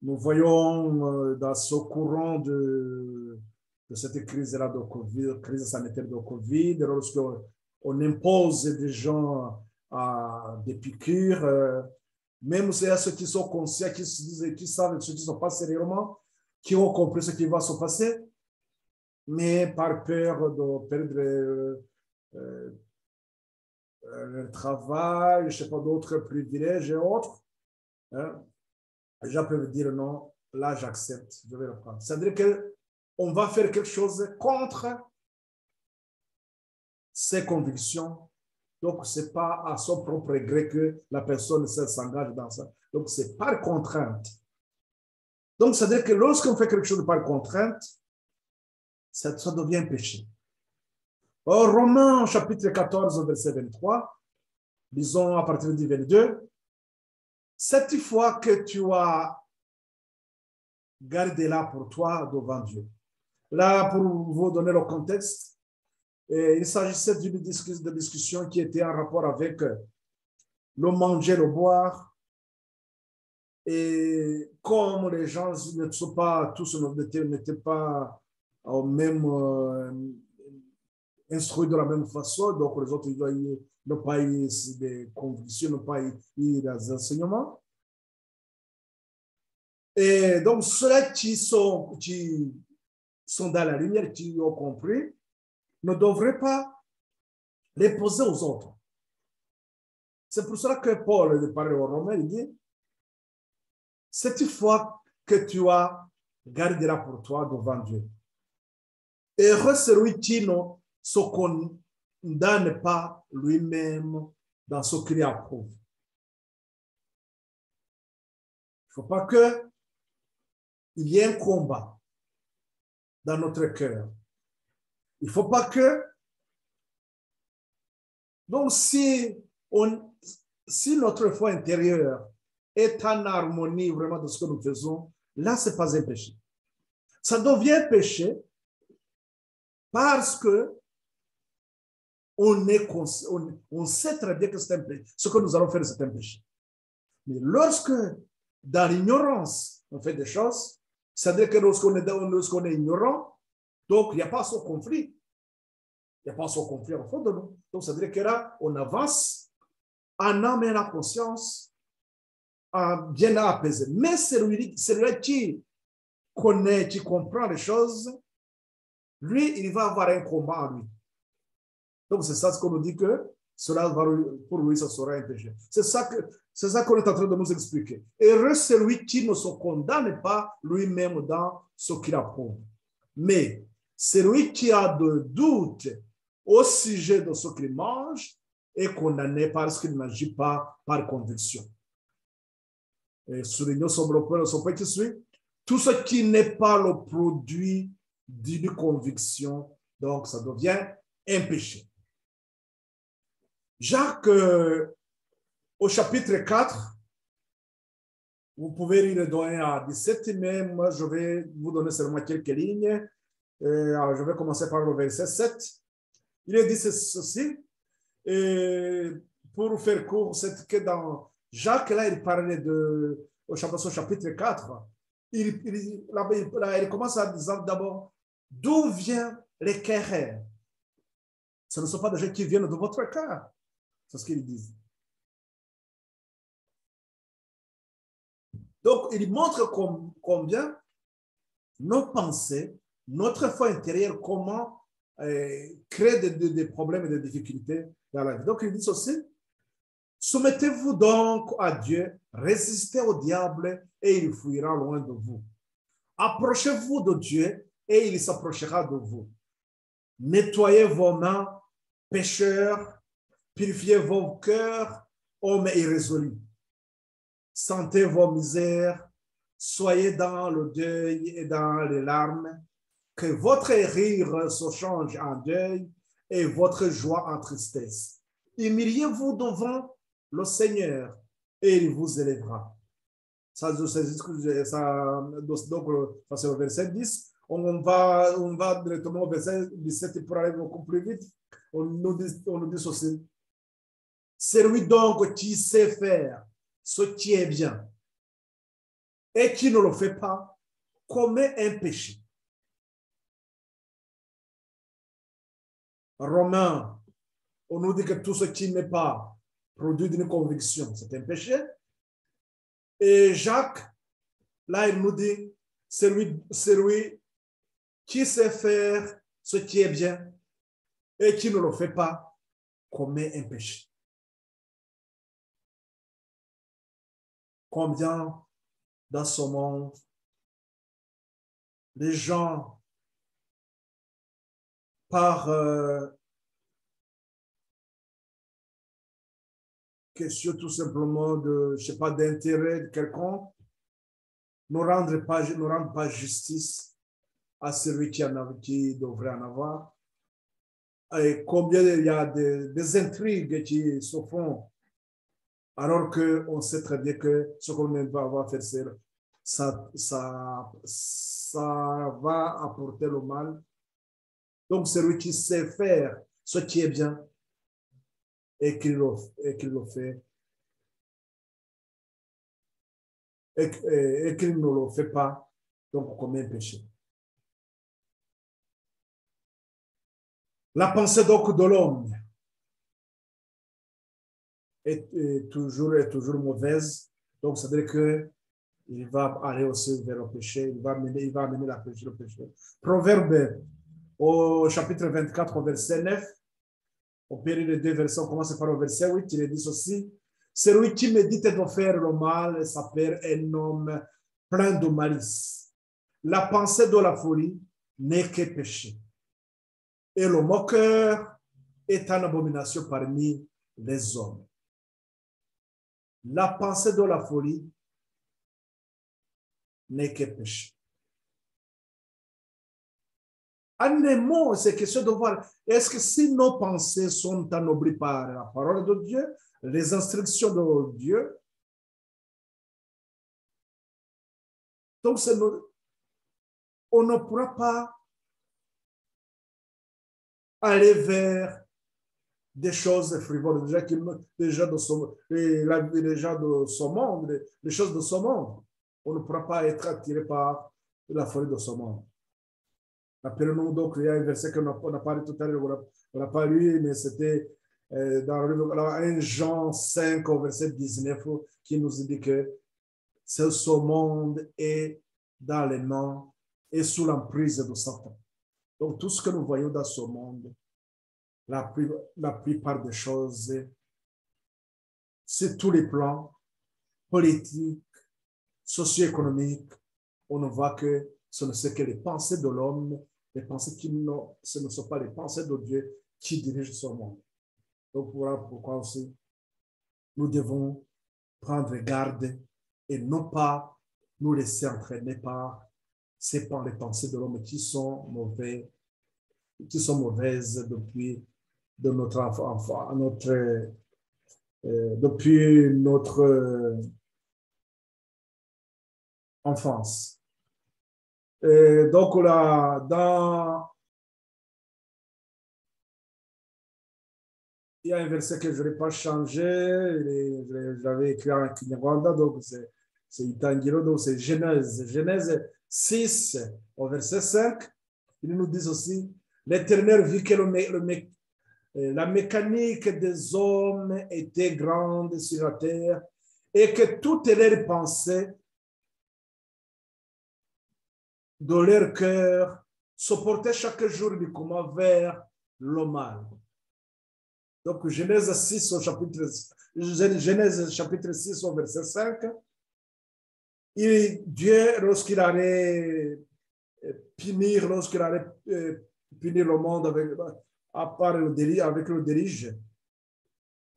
nous voyons dans ce courant de cette crise-là de Covid, crise sanitaire de Covid, lorsque on impose des gens à des piqûres, même c'est à ceux qui sont conscients, qui savent ce qui se passe sérieusement, qui ont compris ce qui va se passer, mais par peur de perdre le travail, je ne sais pas, d'autres privilèges et autres, hein, les gens peuvent dire non, là j'accepte, je vais le prendre. C'est-à-dire qu'on va faire quelque chose contre ses convictions. Donc, ce n'est pas à son propre gré que la personne s'engage dans ça. Donc, c'est par contrainte. Donc, c'est-à-dire que lorsqu'on fait quelque chose par contrainte, ça devient un péché. Or, Romains chapitre 14, verset 23, disons à partir du 22, cette fois que tu as gardé là pour toi devant Dieu. Là, pour vous donner le contexte, il s'agissait d'une discussion qui était en rapport avec le manger, le boire. Et comme les gens ne sont pas, tous n'étaient pas au même instruits de la même façon, donc les autres n'ont pas eu des convictions, n'ont pas eu des enseignements. Et donc, ceux-là qui sont dans la lumière, qui ont compris, ne devraient pas les poser aux autres. C'est pour cela que Paul parle aux Romains, il dit, cette fois que tu as gardé là pour toi devant Dieu. Heureux celui qui ne se condamne pas lui-même dans ce qu'il approuve. Il ne faut pas qu'il y ait un combat dans notre cœur. Il ne faut pas que... Donc, si notre foi intérieure est en harmonie vraiment de ce que nous faisons, là, ce n'est pas un péché. Ça devient un péché parce que on sait très bien que c'est un péché. Ce que nous allons faire, c'est un péché. Mais lorsque, dans l'ignorance, on fait des choses, c'est-à-dire que lorsqu'on est ignorant, donc il n'y a pas ce conflit. Il n'y a pas ce conflit au fond de nous. Donc, ça veut dire que là, on avance en âme et en conscience, bien apaisé. Mais celui qui connaît, qui comprend les choses, lui, il va avoir un combat en lui. Donc, c'est ça ce qu'on nous dit que pour lui, ça sera un péché. C'est ça qu'on est en train de nous expliquer. Heureux celui qui ne se condamne pas lui-même dans ce qu'il approuve. Mais celui qui a de doutes au sujet de ce qu'il mange est condamné parce qu'il n'agit pas par conviction. Et soulignons sur le point qui suit, tout ce qui n'est pas le produit d'une conviction, donc ça devient un péché. Jacques, au chapitre 4, vous pouvez lire donner à 17, mais moi je vais vous donner seulement quelques lignes. Alors, je vais commencer par le verset 7. Il est dit ceci, et pour faire court, c'est que dans Jacques, là, il parlait au chapitre 4, il commence à dire d'abord, d'où viennent les querelles? Ce ne sont pas des gens qui viennent de votre cœur. C'est ce qu'ils disent. Donc, il montre combien nos pensées, notre foi intérieure, comment créer des problèmes et des difficultés dans la vie. Donc, il dit aussi, soumettez-vous donc à Dieu, résistez au diable et il fuira loin de vous. Approchez-vous de Dieu et il s'approchera de vous. Nettoyez vos mains, pécheurs, purifiez vos cœurs, hommes irrésolus. Sentez vos misères, soyez dans le deuil et dans les larmes, que votre rire se change en deuil et votre joie en tristesse. Humiliez-vous devant le Seigneur et il vous élèvera. Ça, donc, c'est le verset 10. On va directement au verset 17 pour aller beaucoup plus vite. On nous dit ceci. C'est lui donc qui sait faire ce qui est bien et qui ne le fait pas commet un péché. Romains, on nous dit que tout ce qui n'est pas produit d'une conviction, c'est un péché. Et Jacques, là, il nous dit, c'est lui qui sait faire ce qui est bien et qui ne le fait pas commet un péché. Combien dans ce monde, les gens, par question tout simplement de, je sais pas, d'intérêt quelconque, ne rendent pas justice à celui qui devrait en avoir. Et combien il y a des intrigues qui se font alors qu'on sait très bien que ce qu'on va avoir faire, ça va apporter le mal. Donc, celui qui sait faire ce qui est bien et qui le fait et qu'il ne le fait pas, donc commet un péché. La pensée donc de l'homme est toujours mauvaise. Donc, c'est-à-dire qu'il va aller aussi vers le péché, il va amener le péché. Proverbe au chapitre 24, au verset 9, au période de 2 versets, on commence par le verset 8, il est dit ceci. Celui qui médite de faire le mal s'appelle un homme plein de malice. La pensée de la folie n'est que péché. Et le moqueur est une abomination parmi les hommes. La pensée de la folie n'est que péché. En un mot, c'est question de voir, est-ce que si nos pensées sont ennoblies par la parole de Dieu, les instructions de Dieu, donc on ne pourra pas aller vers des choses frivoles, les gens de ce monde, les choses de ce monde. On ne pourra pas être attiré par la folie de ce monde. Rappelez-nous donc, il y a un verset qu'on a parlé tout à l'heure, on n'a pas lu, mais c'était dans 1 Jean 5, au verset 19, qui nous dit que ce monde est dans les mains et sous l'emprise de Satan. Donc, tout ce que nous voyons dans ce monde, la plupart des choses, c'est tous les plans politiques, socio-économiques, on voit que ce ne sont que les pensées de l'homme, les pensées ce ne sont pas les pensées de Dieu qui dirigent ce monde. Donc, voilà pourquoi aussi nous devons prendre garde et non pas nous laisser entraîner par les pensées de l'homme qui sont mauvaises depuis notre enfance. Et donc là, il y a un verset que je n'ai pas changé, je l'avais écrit en Kinyarwanda, donc c'est Itangiro, donc c'est Genèse 6, au verset 5. Il nous dit aussi, l'Éternel vit que la mécanique des hommes était grande sur la terre et que toutes leurs pensées de leur cœur se portaient chaque jour du commun vers le mal. Donc, Genèse 6 au chapitre 6 au verset 5, Dieu, lorsqu'il allait punir le monde avec le déluge,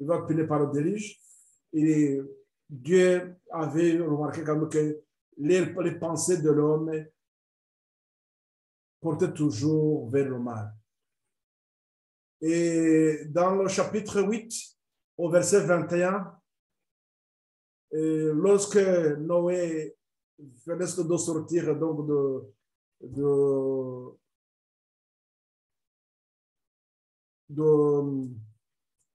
il va punir par le déluge, et Dieu avait remarqué quand même que les pensées de l'homme portaient toujours vers le mal. Et dans le chapitre 8, au verset 21, lorsque Noé venait de sortir donc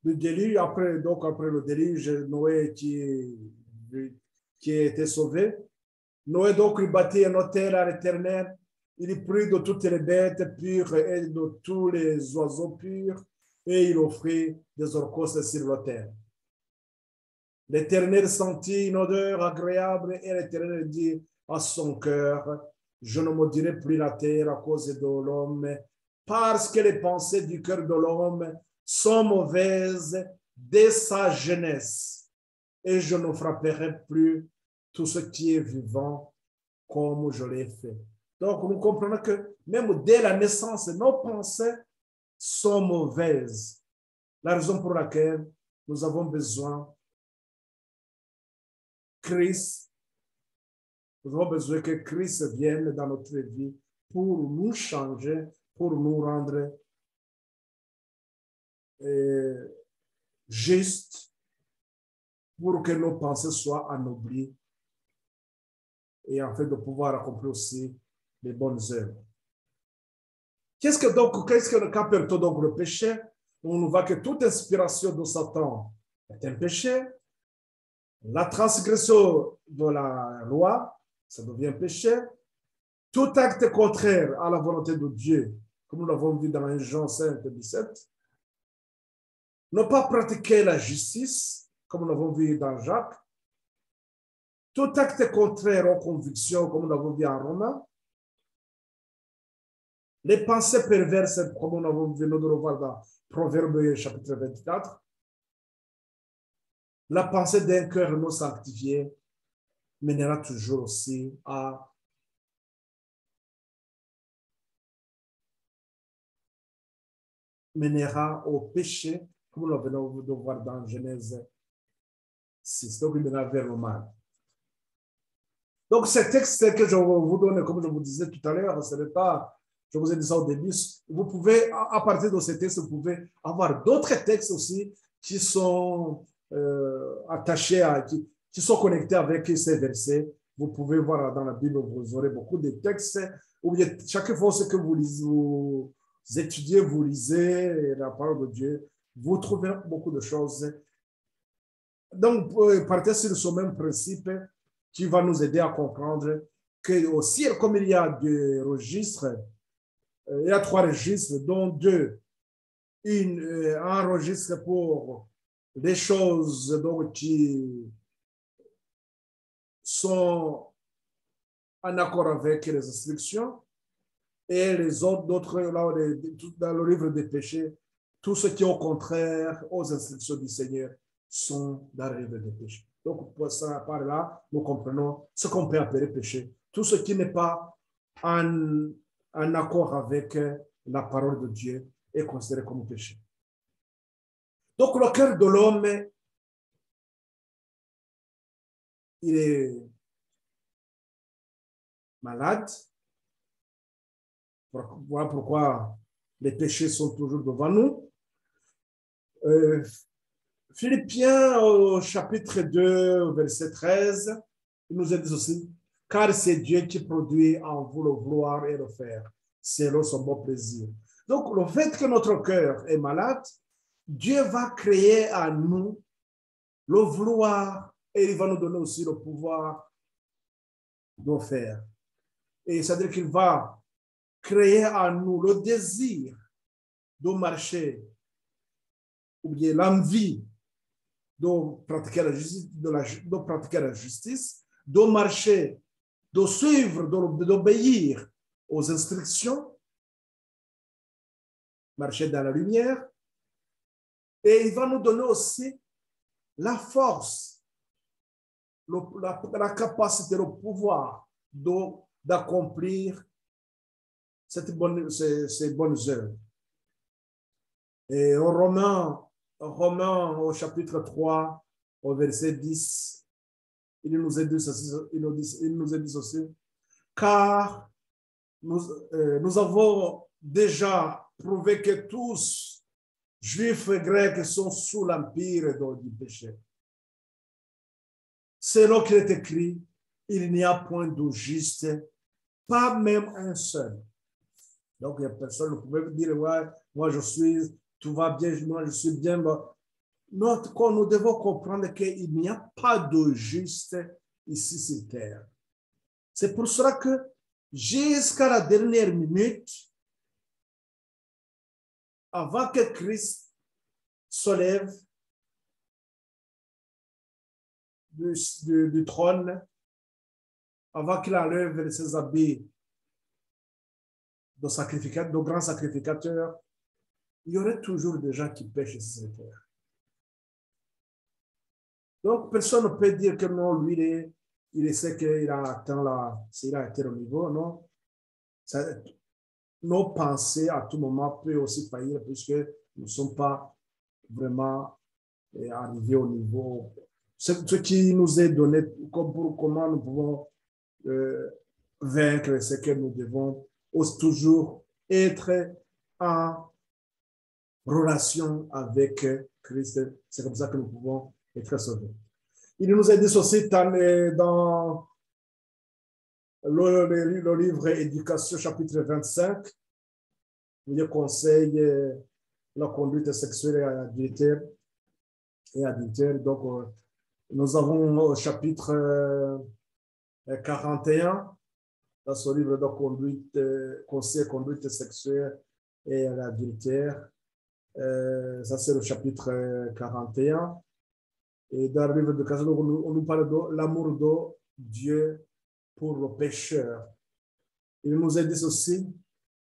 du déluge, après le déluge, Noé qui a été sauvé, Noé donc il bâtit un autel à l'Éternel. Il prit de toutes les bêtes pures et de tous les oiseaux purs, et il offrit des holocaustes sur l'autel. L'Éternel sentit une odeur agréable, et l'Éternel dit à son cœur, je ne maudirai plus la terre à cause de l'homme, parce que les pensées du cœur de l'homme sont mauvaises dès sa jeunesse, et je ne frapperai plus tout ce qui est vivant comme je l'ai fait. Donc, nous comprenons que même dès la naissance, nos pensées sont mauvaises. La raison pour laquelle nous avons besoin que Christ vienne dans notre vie pour nous changer, pour nous rendre justes, pour que nos pensées soient anoblies et en fait de pouvoir accomplir aussi les bonnes œuvres. Qu'appelle-t-on donc le péché? On voit que toute inspiration de Satan est un péché. La transgression de la loi, ça devient péché. Tout acte contraire à la volonté de Dieu, comme nous l'avons vu dans Jean 5, 17. Ne pas pratiquer la justice, comme nous l'avons vu dans Jacques. Tout acte contraire aux convictions, comme nous l'avons vu en Romains. Les pensées perverses, comme nous l'avons vu, nous devons voir dans Proverbe chapitre 24. La pensée d'un cœur non sanctifié mènera toujours aussi mènera au péché, comme nous venons de voir dans Genèse 6. Donc, il mènera vers le mal. Donc, ce texte que je vous donne, comme je vous disais tout à l'heure, ce n'est pas, je vous ai dit ça au début, vous pouvez, à partir de ce texte, vous pouvez avoir d'autres textes aussi qui sont attachés qui sont connectés avec ces versets. Vous pouvez voir dans la Bible, vous aurez beaucoup de textes, où chaque fois que vous étudiez, vous lisez la parole de Dieu, vous trouvez beaucoup de choses. Donc, partez sur ce même principe qui va nous aider à comprendre que aussi, comme il y a des registres, il y a 3 registres, dont 2. Un registre pour des choses donc, qui sont en accord avec les instructions, et les d'autres, là, dans le livre des péchés, tout ce qui est au contraire aux instructions du Seigneur sont dans le livre des péchés. Donc, par là, nous comprenons ce qu'on peut appeler péché. Tout ce qui n'est pas en accord avec la parole de Dieu est considéré comme péché. Donc, le cœur de l'homme, il est malade. Voilà pourquoi les péchés sont toujours devant nous. Philippiens au chapitre 2, verset 13, il nous dit aussi, car c'est Dieu qui produit en vous le vouloir et le faire, selon son bon plaisir. Donc, le fait que notre cœur est malade, Dieu va créer en nous le vouloir et il va nous donner aussi le pouvoir de faire. Et c'est-à-dire qu'il va créer en nous le désir de marcher ou bien l'envie de pratiquer la justice, de marcher, de suivre, d'obéir aux instructions, marcher dans la lumière. Et il va nous donner aussi la force, la capacité, le pouvoir d'accomplir ces bonnes œuvres. Et en Romains au chapitre 3, au verset 10, il nous est dit ceci, car nous avons déjà prouvé que tous, juifs et grecs, sont sous l'empire du péché. Selon qu'il est écrit, il n'y a point de juste, pas même un seul. Donc, il y a personne qui peut dire, ouais, moi je suis, tout va bien, moi je suis bien. Nous devons comprendre qu'il n'y a pas de juste ici sur terre. C'est pour cela que jusqu'à la dernière minute, avant que Christ se lève du trône, avant qu'il enlève ses habits de grands sacrificateurs, il y aurait toujours des gens qui pêchent sur cette terre. Donc, personne ne peut dire que non, lui, il sait qu'il a atteint s'il a été au niveau, non. Nos pensées à tout moment peuvent aussi faillir puisque nous ne sommes pas vraiment arrivés au niveau. Ce qui nous est donné, comment nous pouvons vaincre, c'est que nous devons toujours être en relation avec Christ. C'est comme ça que nous pouvons être sauvés. Il nous a dit aussi dans le livre Éducation, chapitre 25, il conseille la conduite sexuelle et adultère. Donc, nous avons au chapitre 41, dans ce livre de conseil conduite sexuelle et adultère. Ça, c'est le chapitre 41. Et dans le livre de Cassandre, on nous parle de l'amour de Dieu pour le pécheur. Il nous a dit aussi,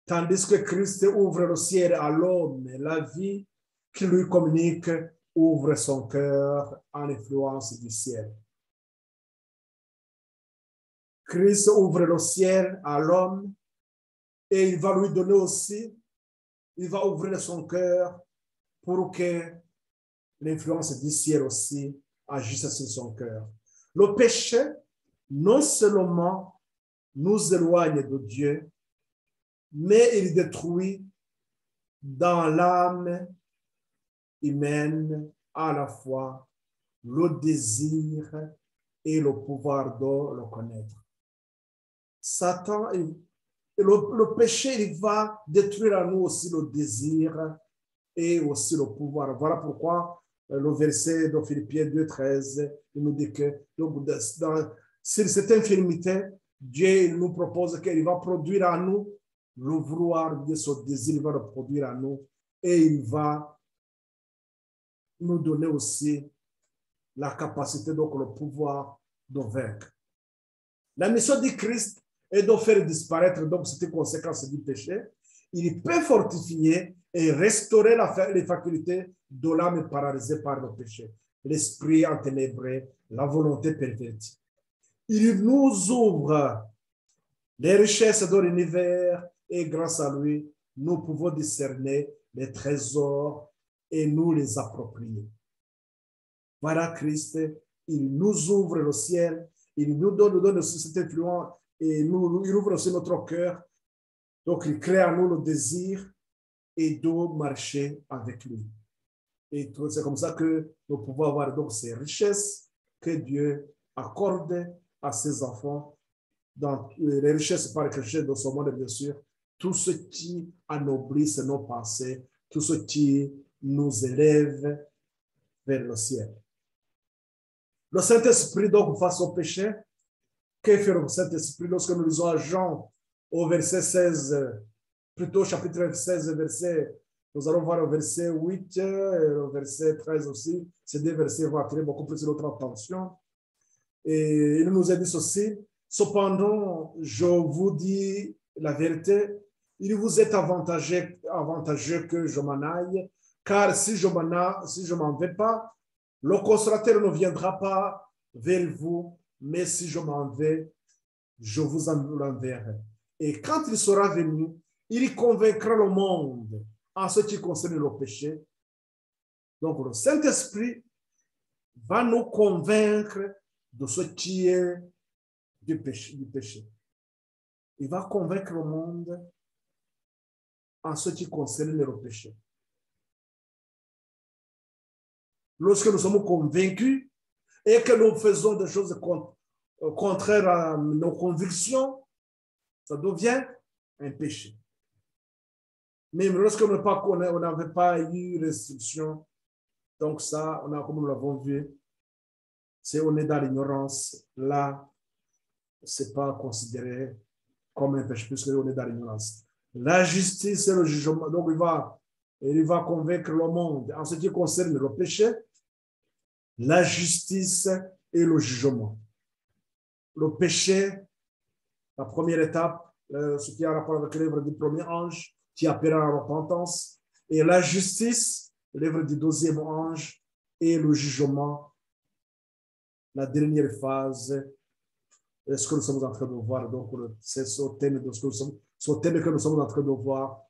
tandis que Christ ouvre le ciel à l'homme, la vie qui lui communique ouvre son cœur en influence du ciel. Christ ouvre le ciel à l'homme et il va lui donner aussi, il va ouvrir son cœur pour que l'influence du ciel aussi agisse sur son cœur. Le péché, non seulement nous éloigne de Dieu, mais il détruit dans l'âme humaine à la fois le désir et le pouvoir de le connaître. Satan, le péché, il va détruire en nous aussi le désir et aussi le pouvoir. Voilà pourquoi le verset de Philippiens 2,13, il nous dit que sur cette infirmité, Dieu il nous propose qu'il va produire en nous le vouloir de ce désir, il va le produire en nous et il va nous donner aussi la capacité, donc le pouvoir de vaincre. La mission du Christ est de faire disparaître donc cette conséquence du péché. Il peut fortifier et restaurer les facultés de l'âme paralysée par le péché, l'esprit enténébré, la volonté pervertie. Il nous ouvre les richesses de l'univers et grâce à lui, nous pouvons discerner les trésors et nous les approprier. Voilà Christ, il nous ouvre le ciel, il nous donne aussi cette influence et il ouvre aussi notre cœur. Donc, il crée en nous le désir et de marcher avec lui. Et c'est comme ça que nous pouvons avoir donc ces richesses que Dieu accorde à ses enfants. Dans les richesses par Christ de ce monde, bien sûr, tout ce qui anoblisse nos pensées, tout ce qui nous élève vers le ciel. Le Saint-Esprit, donc, face au péché, que fait le Saint-Esprit lorsque nous lisons à Jean au verset 16, plutôt chapitre 16, verset Nous allons voir le verset 8 et le verset 13 aussi. Ces deux versets vont attirer beaucoup plus notre attention. Et il nous a dit ceci. Cependant, je vous dis la vérité, il vous est avantageux que je m'en aille, car si je m'en vais pas, le consolateur ne viendra pas vers vous, mais si je m'en vais, je vous l'enverrai. Et quand il sera venu, il convaincra le monde en ce qui concerne le péché. Donc, le Saint-Esprit va nous convaincre de ce qui est du péché. Il va convaincre le monde en ce qui concerne le péché. Lorsque nous sommes convaincus et que nous faisons des choses contraires à nos convictions, ça devient un péché. Même lorsque on n'avait pas eu restriction, donc ça, comme nous l'avons vu, on est dans l'ignorance, là, ce n'est pas considéré comme un péché, puisqu'on est dans l'ignorance. La justice et le jugement, donc il va convaincre le monde en ce qui concerne le péché, la justice et le jugement. Le péché, la première étape, ce qui a rapport avec l'œuvre du premier ange, qui appellera à la repentance, et la justice, l'œuvre du deuxième ange, et le jugement, la dernière phase, ce que nous sommes en train de voir. Donc, c'est ce thème que nous sommes en train de voir,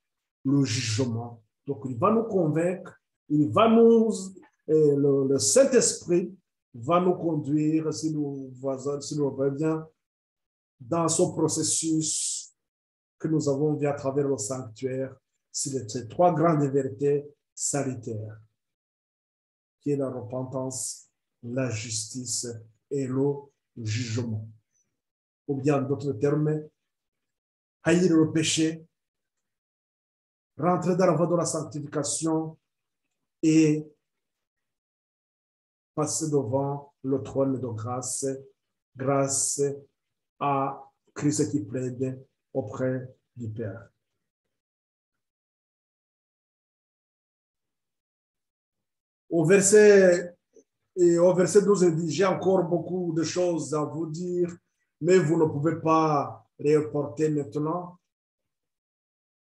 le jugement. Donc, il va nous convaincre, le Saint-Esprit va nous conduire, si nous revenons dans ce processus que nous avons vu à travers le sanctuaire, c'est ces trois grandes vérités salutaires, qui est la repentance, la justice et le jugement. Ou bien, d'autres termes, haïr le péché, rentrer dans la voie de la sanctification et passer devant le trône de grâce, grâce à Christ qui plaide auprès du Père. Au verset 12, il dit, j'ai encore beaucoup de choses à vous dire, mais vous ne pouvez pas les reporter maintenant.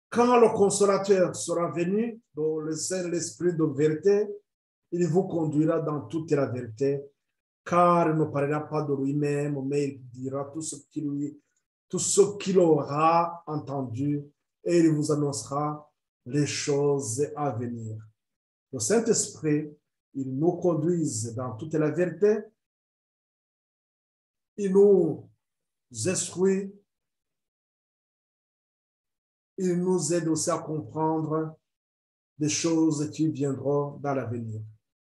Quand le consolateur sera venu, dans le Saint-Esprit de vérité, il vous conduira dans toute la vérité, car il ne parlera pas de lui-même, mais il dira tout ce qu'il aura entendu, et il vous annoncera les choses à venir. Le Saint-Esprit, il nous conduise dans toute la vérité, il nous instruit, il nous aide aussi à comprendre des choses qui viendront dans l'avenir.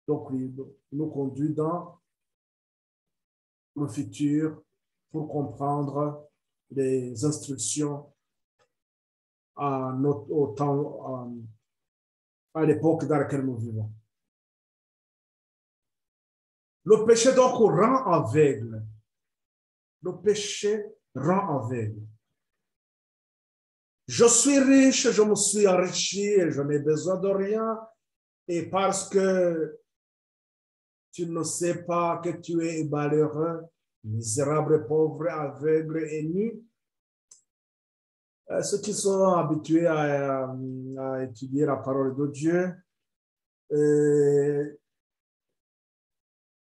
Donc, il nous conduit dans le futur pour comprendre les instructions à l'époque dans laquelle nous vivons. Le péché donc rend aveugle. Le péché rend aveugle. Je suis riche, je me suis enrichi et je n'ai besoin de rien. Et parce que tu ne sais pas que tu es malheureux, misérable, pauvre, aveugle et nu. Ceux qui sont habitués à étudier la parole de Dieu,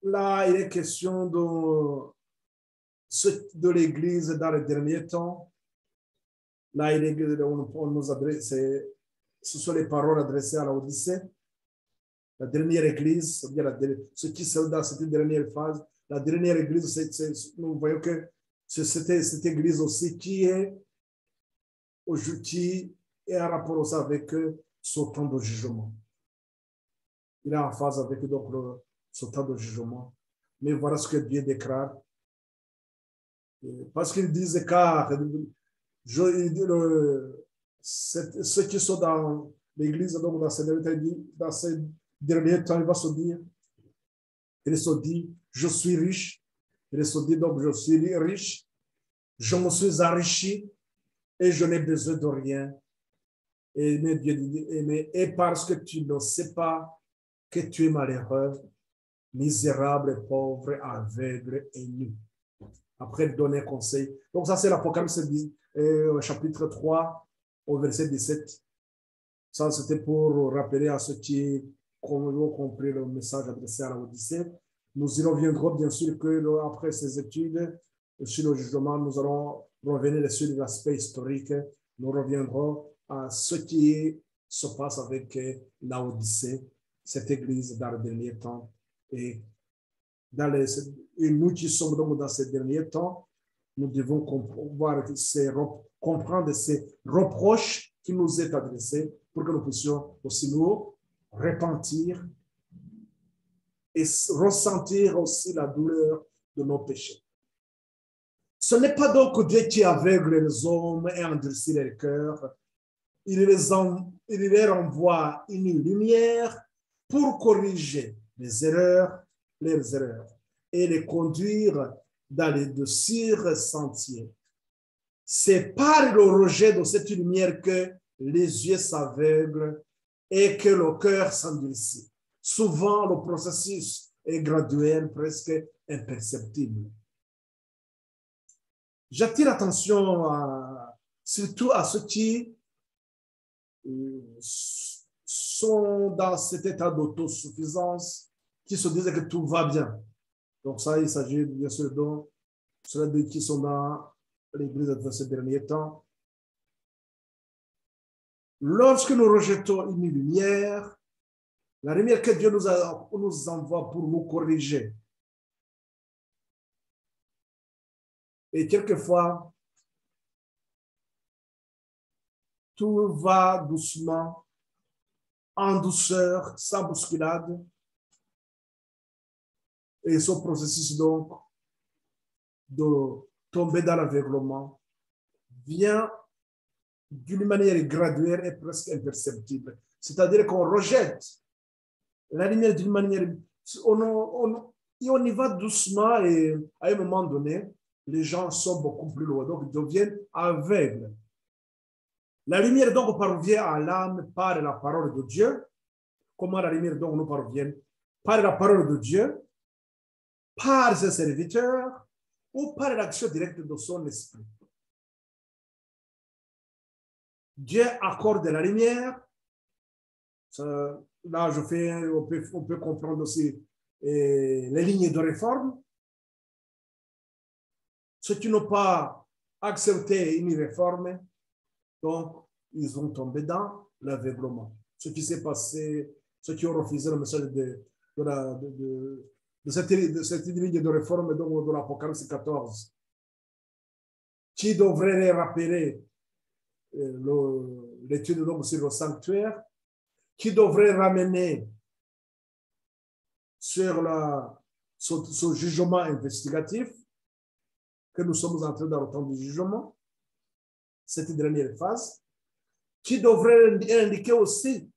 là, il est question de l'Église dans les derniers temps. Là, on nous adresse, ce sont les paroles adressées à l'Odyssée. La dernière église, ce qui sont dans cette dernière phase, la dernière église, nous voyons que c'est cette église aussi qui est en rapport aussi avec ce temps de jugement. Il est en phase avec donc, ce temps de jugement. Mais voilà ce que Dieu déclare. Parce qu'il disent car ceux qui sont dans l'église, donc dans ces derniers temps, il se dit, je suis riche. Il se dit, donc, je suis riche, je me suis enrichi et je n'ai besoin de rien. Et Dieu dit, et parce que tu ne sais pas que tu es malheureux, misérable, pauvre, aveugle et nu. Après, donner conseil. Donc, ça, c'est l'Apocalypse chapitre 3, au verset 17. Ça, c'était pour rappeler à ceux qui ont compris le message adressé à l'Odyssée. Nous y reviendrons, bien sûr, que après ces études sur le jugement, nous allons revenir sur l'aspect historique. Nous reviendrons à ce qui se passe avec l'Odyssée, cette église dans les derniers temps. Et nous qui sommes donc dans ces derniers temps, nous devons comprendre ces reproches qui nous est adressés pour que nous puissions aussi nous repentir et ressentir aussi la douleur de nos péchés. Ce n'est pas donc Dieu qui aveugle les hommes et endurcit leur cœur. Il leur envoie une lumière pour corriger leurs erreurs et les conduire dans les de sûrs sentiers. C'est par le rejet de cette lumière que les yeux s'aveuglent et que le cœur s'endurcit. Souvent, le processus est graduel, presque imperceptible. J'attire l'attention surtout à ceux qui sont dans cet état d'autosuffisance, qui se disent que tout va bien. Donc ça, il s'agit bien sûr de ceux qui sont dans l'Église de ces derniers temps. Lorsque nous rejetons une lumière, la lumière que Dieu nous envoie pour nous corriger. Et quelquefois, tout va doucement, en douceur, sans bousculade. Et ce processus donc de tomber dans l'aveuglement vient d'une manière graduelle et presque imperceptible. C'est-à-dire qu'on rejette la lumière d'une manière... On y va doucement et à un moment donné, les gens sont beaucoup plus loin, donc ils deviennent aveugles. La lumière donc parvient à l'âme par la parole de Dieu. Comment la lumière donc nous parvient? Par la parole de Dieu, par ses serviteurs ou par l'action directe de son esprit. Dieu accorde la lumière. Là, on peut comprendre aussi les lignes de réforme. Ceux qui n'ont pas accepté une réforme, donc ils vont tomber dans l'aveuglement. Ce qui s'est passé, ceux qui ont refusé le message de cette ligne de réforme donc de l'Apocalypse 14, qui devrait les rappeler l'étude donc sur le sanctuaire, qui devrait ramener sur ce jugement investigatif, que nous sommes entrés dans le temps du jugement, cette dernière phase, qui devrait indiquer aussi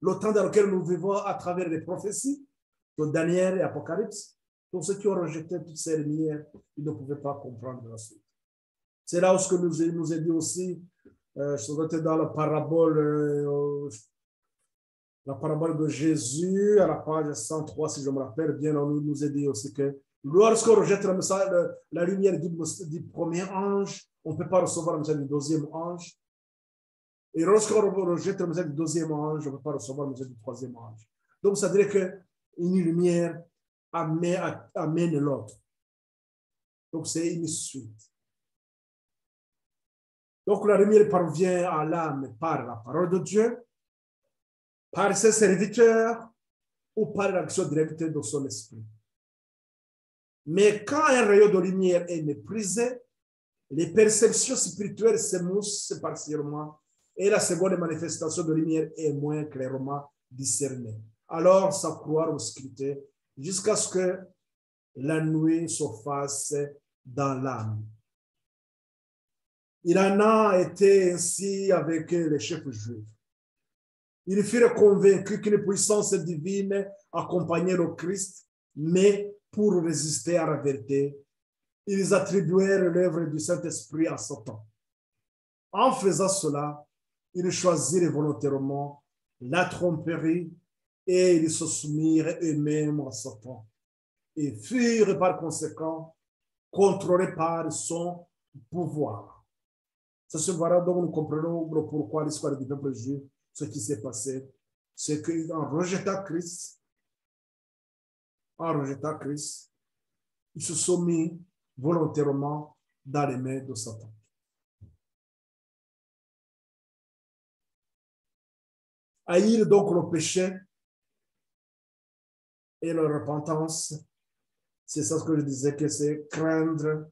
le temps dans lequel nous vivons à travers les prophéties de Daniel et Apocalypse. Pour ceux qui ont rejeté toutes ces lumières, ils ne pouvaient pas comprendre la suite. C'est là où ce que nous est dit aussi, dans la parabole de Jésus, à la page 103, si je me rappelle bien, on nous a dit aussi que lorsqu'on rejette le message, la lumière du premier ange, on ne peut pas recevoir le message du deuxième ange. Et lorsqu'on rejette le message du deuxième ange, on ne peut pas recevoir le message du troisième ange. Donc, ça dirait qu'une lumière amène l'autre. Donc, c'est une suite. Donc, la lumière parvient à l'âme par la parole de Dieu, par ses serviteurs ou par l'action directe de son esprit. Mais quand un rayon de lumière est méprisé, les perceptions spirituelles s'émoussent partiellement et la seconde manifestation de lumière est moins clairement discernée. Alors, ça croire ou scruter jusqu'à ce que la nuit se fasse dans l'âme. Il en a été ainsi avec les chefs juifs. Ils furent convaincus qu'une puissance divine accompagnait le Christ, mais pour résister à la vérité, ils attribuèrent l'œuvre du Saint-Esprit à Satan. En faisant cela, ils choisirent volontairement la tromperie et ils se soumirent eux-mêmes à Satan et furent par conséquent contrôlés par son pouvoir. C'est ce voilà dont nous comprenons pourquoi l'histoire du peuple juif, ce qui s'est passé, c'est qu'en rejetant Christ, ils se sont mis volontairement dans les mains de Satan. Haïr donc le péché et la repentance, c'est ça ce que je disais, que c'est craindre,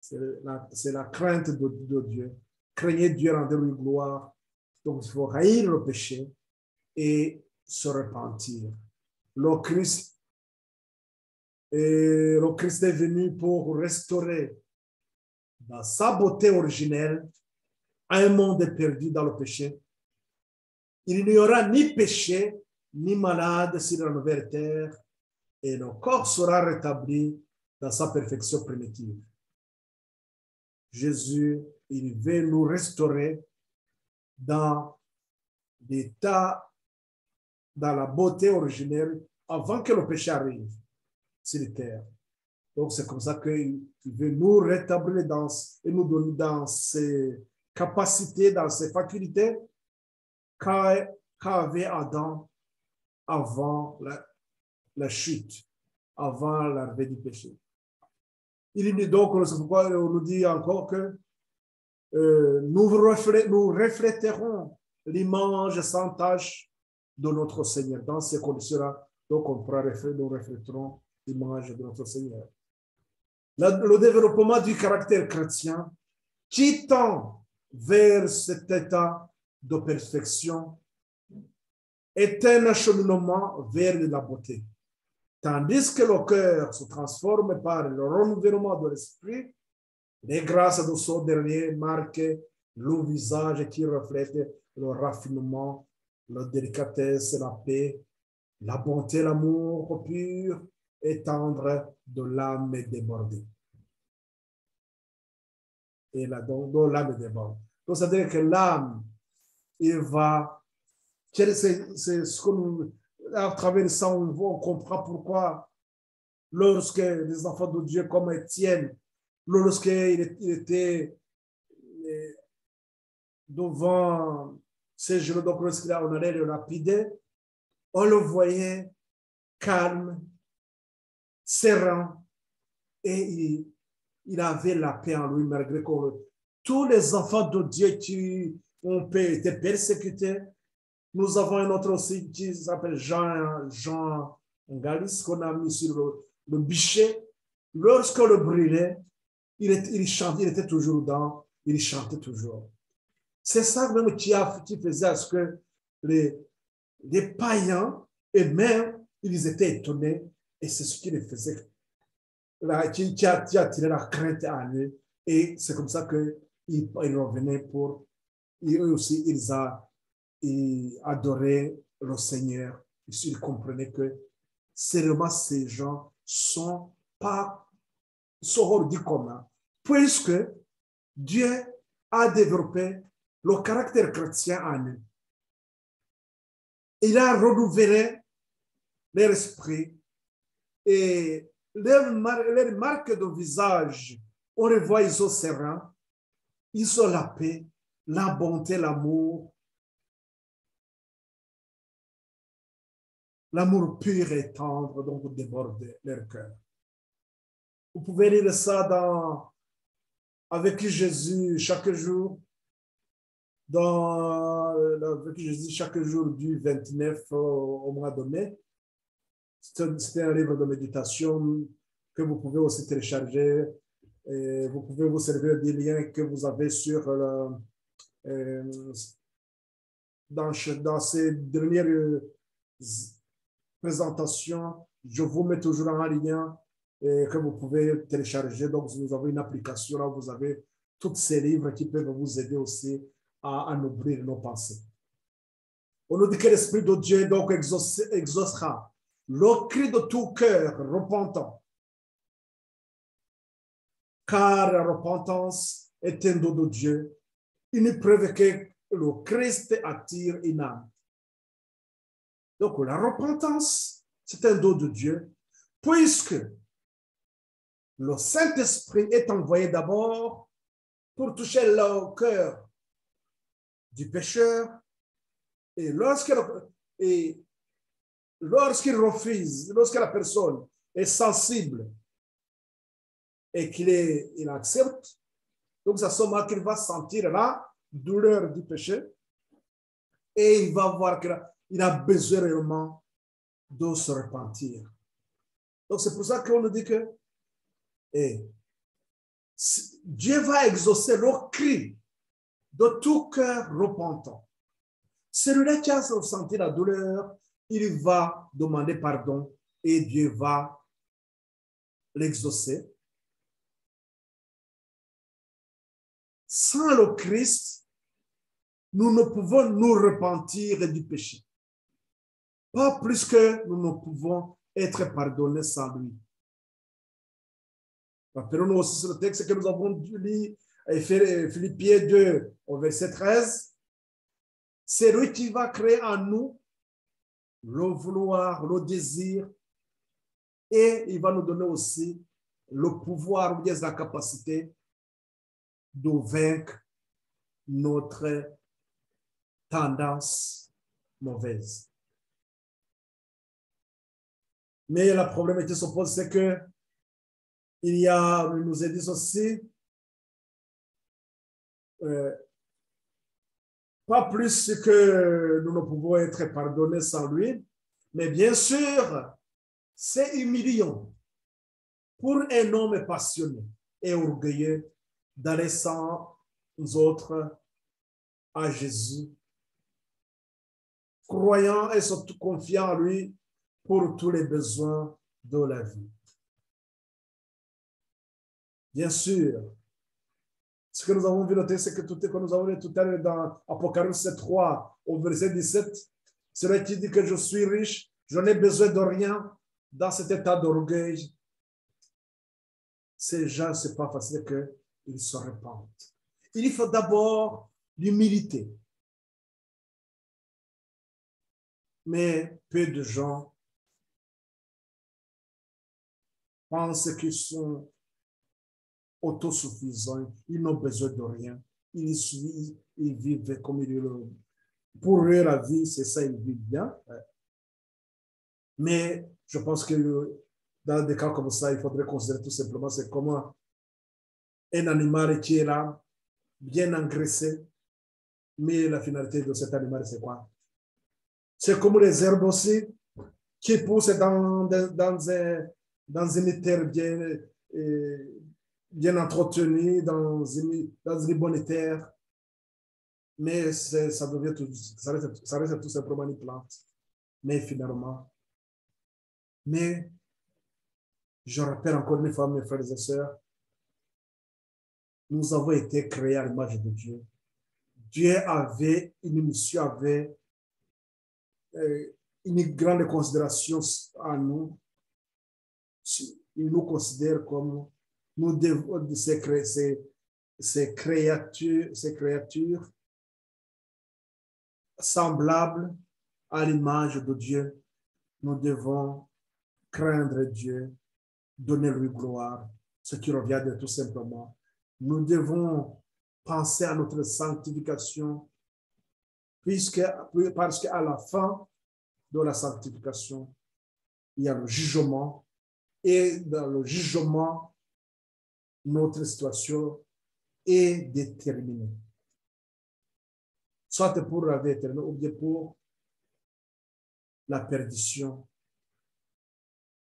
c'est la crainte de Dieu. Craignez Dieu, rendez-lui gloire. Donc il faut haïr le péché et se repentir. Le Christ est venu pour restaurer dans sa beauté originelle un monde perdu dans le péché. Il n'y aura ni péché, ni malade sur la nouvelle terre, et le corps sera rétabli dans sa perfection primitive. Jésus, il veut nous restaurer dans l'état, dans la beauté originelle, avant que le péché arrive sur la terre. Donc, c'est comme ça qu'il veut nous rétablir et nous donner dans ses capacités, dans ses facultés qu'avait Adam avant la chute, avant l'arrivée du péché. Il dit donc, c'est pourquoi on nous dit encore que nous refléterons l'image sans tache de notre Seigneur. Dans ces conditions-là, donc nous refléterons l'image de notre Seigneur. Le développement du caractère chrétien qui tend vers cet état de perfection est un acheminement vers la beauté. Tandis que le cœur se transforme par le renouvellement de l'esprit, les grâces de ce dernier marquent le visage qui reflète le raffinement, la délicatesse, la paix, la bonté, l'amour pur et tendre de l'âme débordée. Et là, donc l'âme déborde. Donc, c'est-à-dire que l'âme, il va, c'est ce que nous, à travers ça, on comprend pourquoi lorsque les enfants de Dieu comme Étienne, lorsqu'il était devant ces genoux, donc lorsqu'on allait le lapider, on le voyait calme, serein, et il avait la paix en lui, malgré que tous les enfants de Dieu qui ont été persécutés. Nous avons un autre aussi qui s'appelle Jean Galis, qu'on a mis sur le bûcher. Lorsque le brûlait, il chantait, il était toujours dedans, il chantait toujours. C'est ça même qui faisait à ce que les païens eux-mêmes, ils étaient étonnés, et c'est ce qui les faisait, qui a attiré la crainte à eux, et c'est comme ça qu'ils revenaient pour, eux aussi, ils adoraient le Seigneur. Ils comprenaient que seulement ces gens sont hors du commun, puisque Dieu a développé le caractère chrétien en eux. Il a renouvelé leur esprit et leurs marques de visage, on les voit, ils sont sereins, ils ont la paix, la bonté, l'amour pur et tendre, donc déborde leur cœur. Vous pouvez lire ça avec Jésus chaque jour, avec Jésus chaque jour du 29 au mois de mai. C'est un livre de méditation que vous pouvez aussi télécharger. Et vous pouvez vous servir des liens que vous avez sur dans ces dernières présentations. Je vous mets toujours un lien que vous pouvez télécharger. Donc, vous avez une application là, vous avez tous ces livres qui peuvent vous aider aussi à ouvrir nos pensées. On nous dit que l'Esprit de Dieu donc exaucera le cri de tout cœur repentant. Car la repentance est un don de Dieu, une preuve que le Christ attire une âme. Donc, la repentance, c'est un don de Dieu, puisque le Saint-Esprit est envoyé d'abord pour toucher le cœur du pécheur, et lorsqu'il refuse, lorsque la personne est sensible et qu'il accepte, donc c'est à ce moment qu'il va sentir la douleur du péché et il va voir qu'il a besoin réellement de se repentir. Donc c'est pour ça qu'on nous dit que Dieu va exaucer le cri de tout cœur repentant. Celui-là qui a ressenti la douleur, il va demander pardon et Dieu va l'exaucer. Sans le Christ, nous ne pouvons nous repentir du péché. Pas plus que nous ne pouvons être pardonnés sans lui. Rappelons-nous aussi sur le texte que nous avons lu, Philippiens 2, au verset 13. C'est lui qui va créer en nous le vouloir, le désir, et il va nous donner aussi le pouvoir, ou bien la capacité de vaincre notre tendance mauvaise. Mais le problème qui se pose, c'est que il nous est dit aussi, pas plus que nous ne pouvons être pardonnés sans lui, mais bien sûr, c'est humiliant pour un homme passionné et orgueilleux d'aller sans autres à Jésus, croyant et surtout confiant en lui pour tous les besoins de la vie. Bien sûr, ce que nous avons vu noter, c'est que tout ce que nous avons vu tout à l'heure dans Apocalypse 3, au verset 17, c'est là qui dit que je suis riche, je n'ai besoin de rien dans cet état d'orgueil. Ces gens, ce n'est pas facile qu'ils se répandent. Il faut d'abord l'humilité. Mais peu de gens pensent qu'ils sont autosuffisants, ils n'ont besoin de rien. Ils vivent comme ils le. Pour eux, la vie, c'est ça, ils vivent bien. Mais je pense que dans des cas comme ça, il faudrait considérer tout simplement c'est comme un animal qui est là, bien engraissé. Mais la finalité de cet animal, c'est quoi? C'est comme les herbes aussi qui poussent dans une terre bien entretenue, dans une bonne terre. Mais ça reste tout simplement une plante. Mais finalement, je rappelle encore une fois, mes frères et sœurs, nous avons été créés à l'image de Dieu. Dieu avait une mission, avait une grande considération à nous. Il nous considère comme nous devons ces créatures semblables à l'image de Dieu. Nous devons craindre Dieu, donner lui gloire, ce qui revient de tout simplement. Nous devons penser à notre sanctification, parce qu'à la fin de la sanctification, il y a le jugement, et dans le jugement, notre situation est déterminée. Soit pour la vie éternelle ou bien pour la perdition.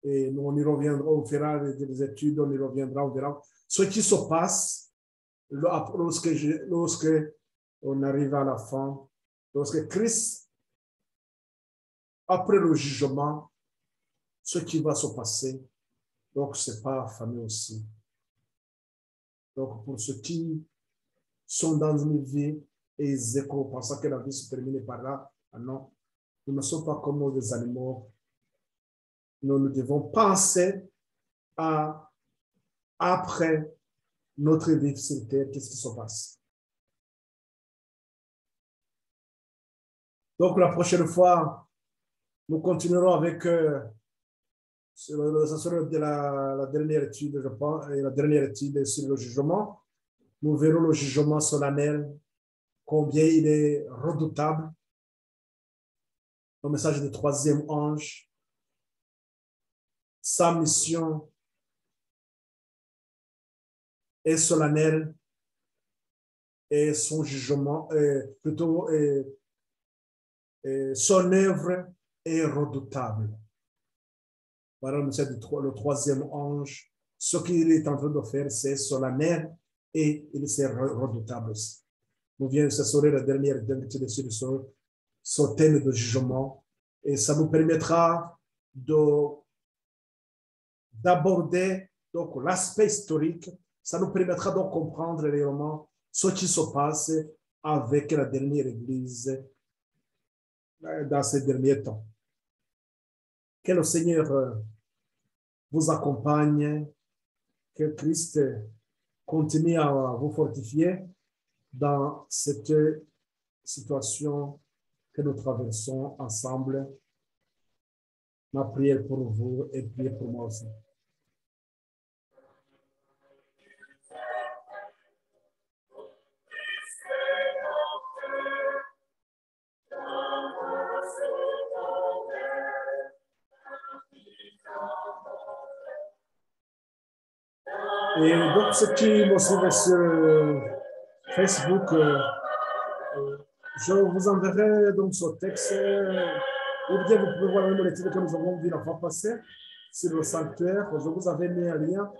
Et nous, on y reviendra, on fera des études, on y reviendra, on verra. Ce qui se passe lorsque on arrive à la fin, lorsque Christ, après le jugement, ce qui va se passer, donc ce n'est pas fameux aussi. Donc pour ceux qui sont dans une vie et ils échouent, pensant que la vie se termine par là, ah non, nous ne sommes pas comme des animaux. Nous devons penser à après notre vie sur terre, qu'est-ce qui se passe. Donc, la prochaine fois, nous continuerons avec ça sera de la dernière étude, je pense, et la dernière étude sur le jugement. Nous verrons le jugement solennel, combien il est redoutable. Le message du troisième ange, sa mission est solennelle et son jugement, plutôt, son œuvre est redoutable. Voilà le message le troisième ange. Ce qu'il est en train de faire, c'est solennel et il est redoutable aussi. Nous venons, ce serait la dernière étude sur ce thème de jugement et ça nous permettra d'aborder donc l'aspect historique. Ça nous permettra de comprendre réellement ce qui se passe avec la dernière Église dans ces derniers temps. Que le Seigneur vous accompagne, que Christ continue à vous fortifier dans cette situation que nous traversons ensemble. Ma prière pour vous et prière pour moi aussi. Et donc, ceux qui me suivent sur Facebook, je vous enverrai donc ce texte. Ou bien vous pouvez voir même l'étude que nous avons vu la fois passée sur le sanctuaire. Je vous avais mis un lien.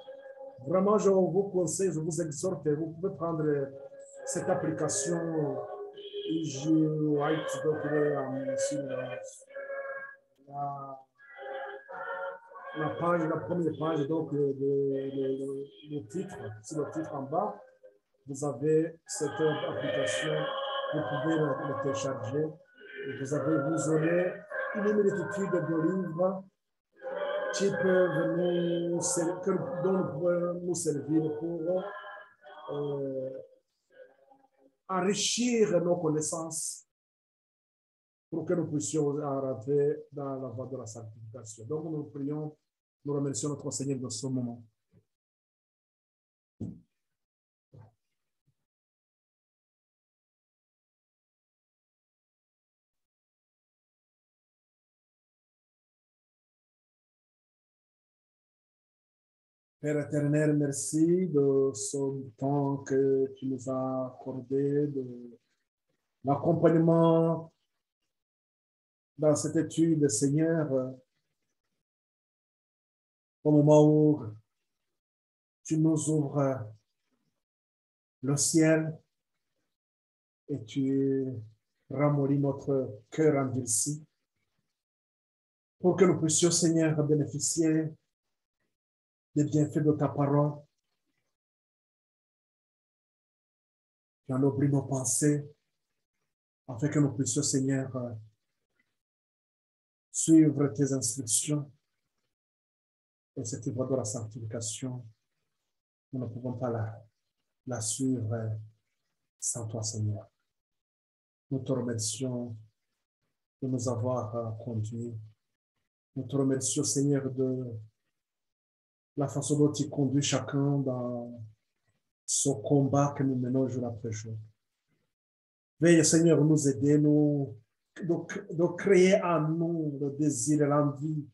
Vraiment, je vous conseille, je vous exhorte, vous pouvez prendre cette application IG White, donc sur la page, la première page, donc le titre, sur le titre en bas, vous avez cette application, vous pouvez la télécharger. Et vous aurez une multitude de livres qui peuvent dont nous pouvons nous servir pour enrichir nos connaissances pour que nous puissions rentrer dans la voie de la sanctification. Donc, nous prions, nous remercions notre Seigneur de ce moment. Père éternel, merci de ce temps que tu nous as accordé, de l'accompagnement dans cette étude, Seigneur, au moment où tu nous ouvres le ciel et tu ramollis notre cœur endurci pour que nous puissions, Seigneur, bénéficier des bienfaits de ta parole. Tu en oublies nos pensées afin que nous puissions, Seigneur, suivre tes instructions. Et cette voie de la sanctification, nous ne pouvons pas la suivre sans toi, Seigneur. Nous te remercions de nous avoir conduits. Nous te remercions, Seigneur, de la façon dont tu conduis chacun dans ce combat que nous menons jour après jour. Veuille, Seigneur, nous aider, de créer en nous le désir et l'envie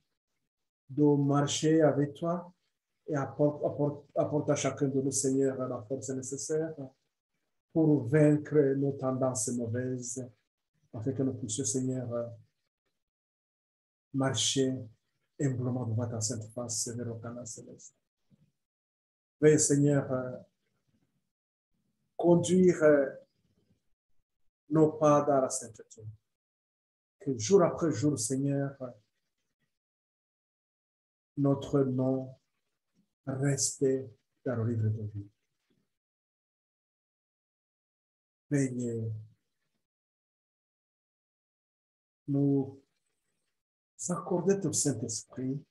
de marcher avec toi et apporte à chacun de nous, Seigneur, la force nécessaire pour vaincre nos tendances mauvaises, afin que nous puissions, Seigneur, marcher humblement devant ta sainte face vers le canal céleste. Veuille, Seigneur, conduire nos pas dans la sainteté. Que jour après jour, Seigneur, notre nom reste dans le livre de vie. Veuillez nous accorder ton Saint-Esprit,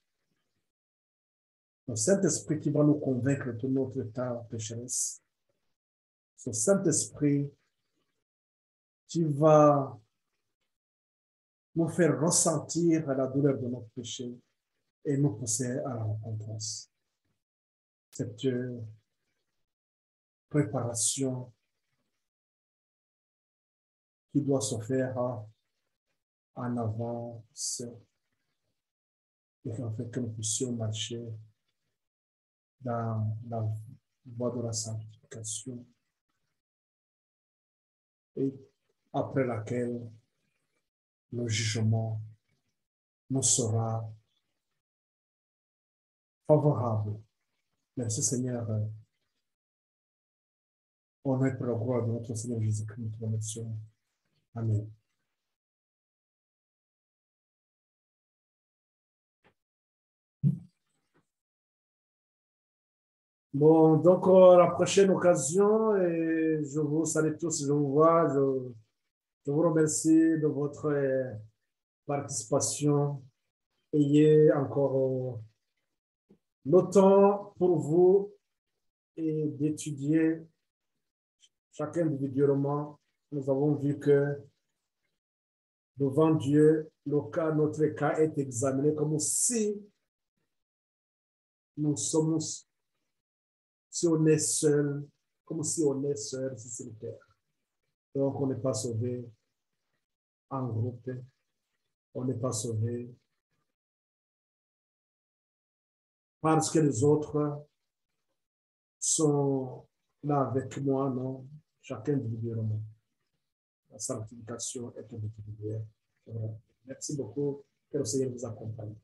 le Saint-Esprit qui va nous convaincre de notre état pécheresse, ce Saint-Esprit qui va nous faire ressentir la douleur de notre péché et nous pousser à la repentance. Cette préparation qui doit se faire en avance et en fait que nous puissions marcher dans la voie de la sanctification et après laquelle le jugement nous sera favorable. Merci Seigneur. Au nom et pour la gloire de notre Seigneur Jésus-Christ, nous te remercions. Amen. Bon, donc la prochaine occasion, et je vous salue tous, je vous vois, je vous remercie de votre participation. Ayez encore le temps pour vous et d'étudier chacun individuellement. Nous avons vu que devant Dieu, notre cas est examiné comme si nous sommes, si on est seul, comme si on est seul sur la terre. Donc, on n'est pas sauvé en groupe, on n'est pas sauvé parce que les autres sont là avec moi, non, chacun individuellement. La sanctification est individuelle. Merci beaucoup. Que le Seigneur vous accompagne.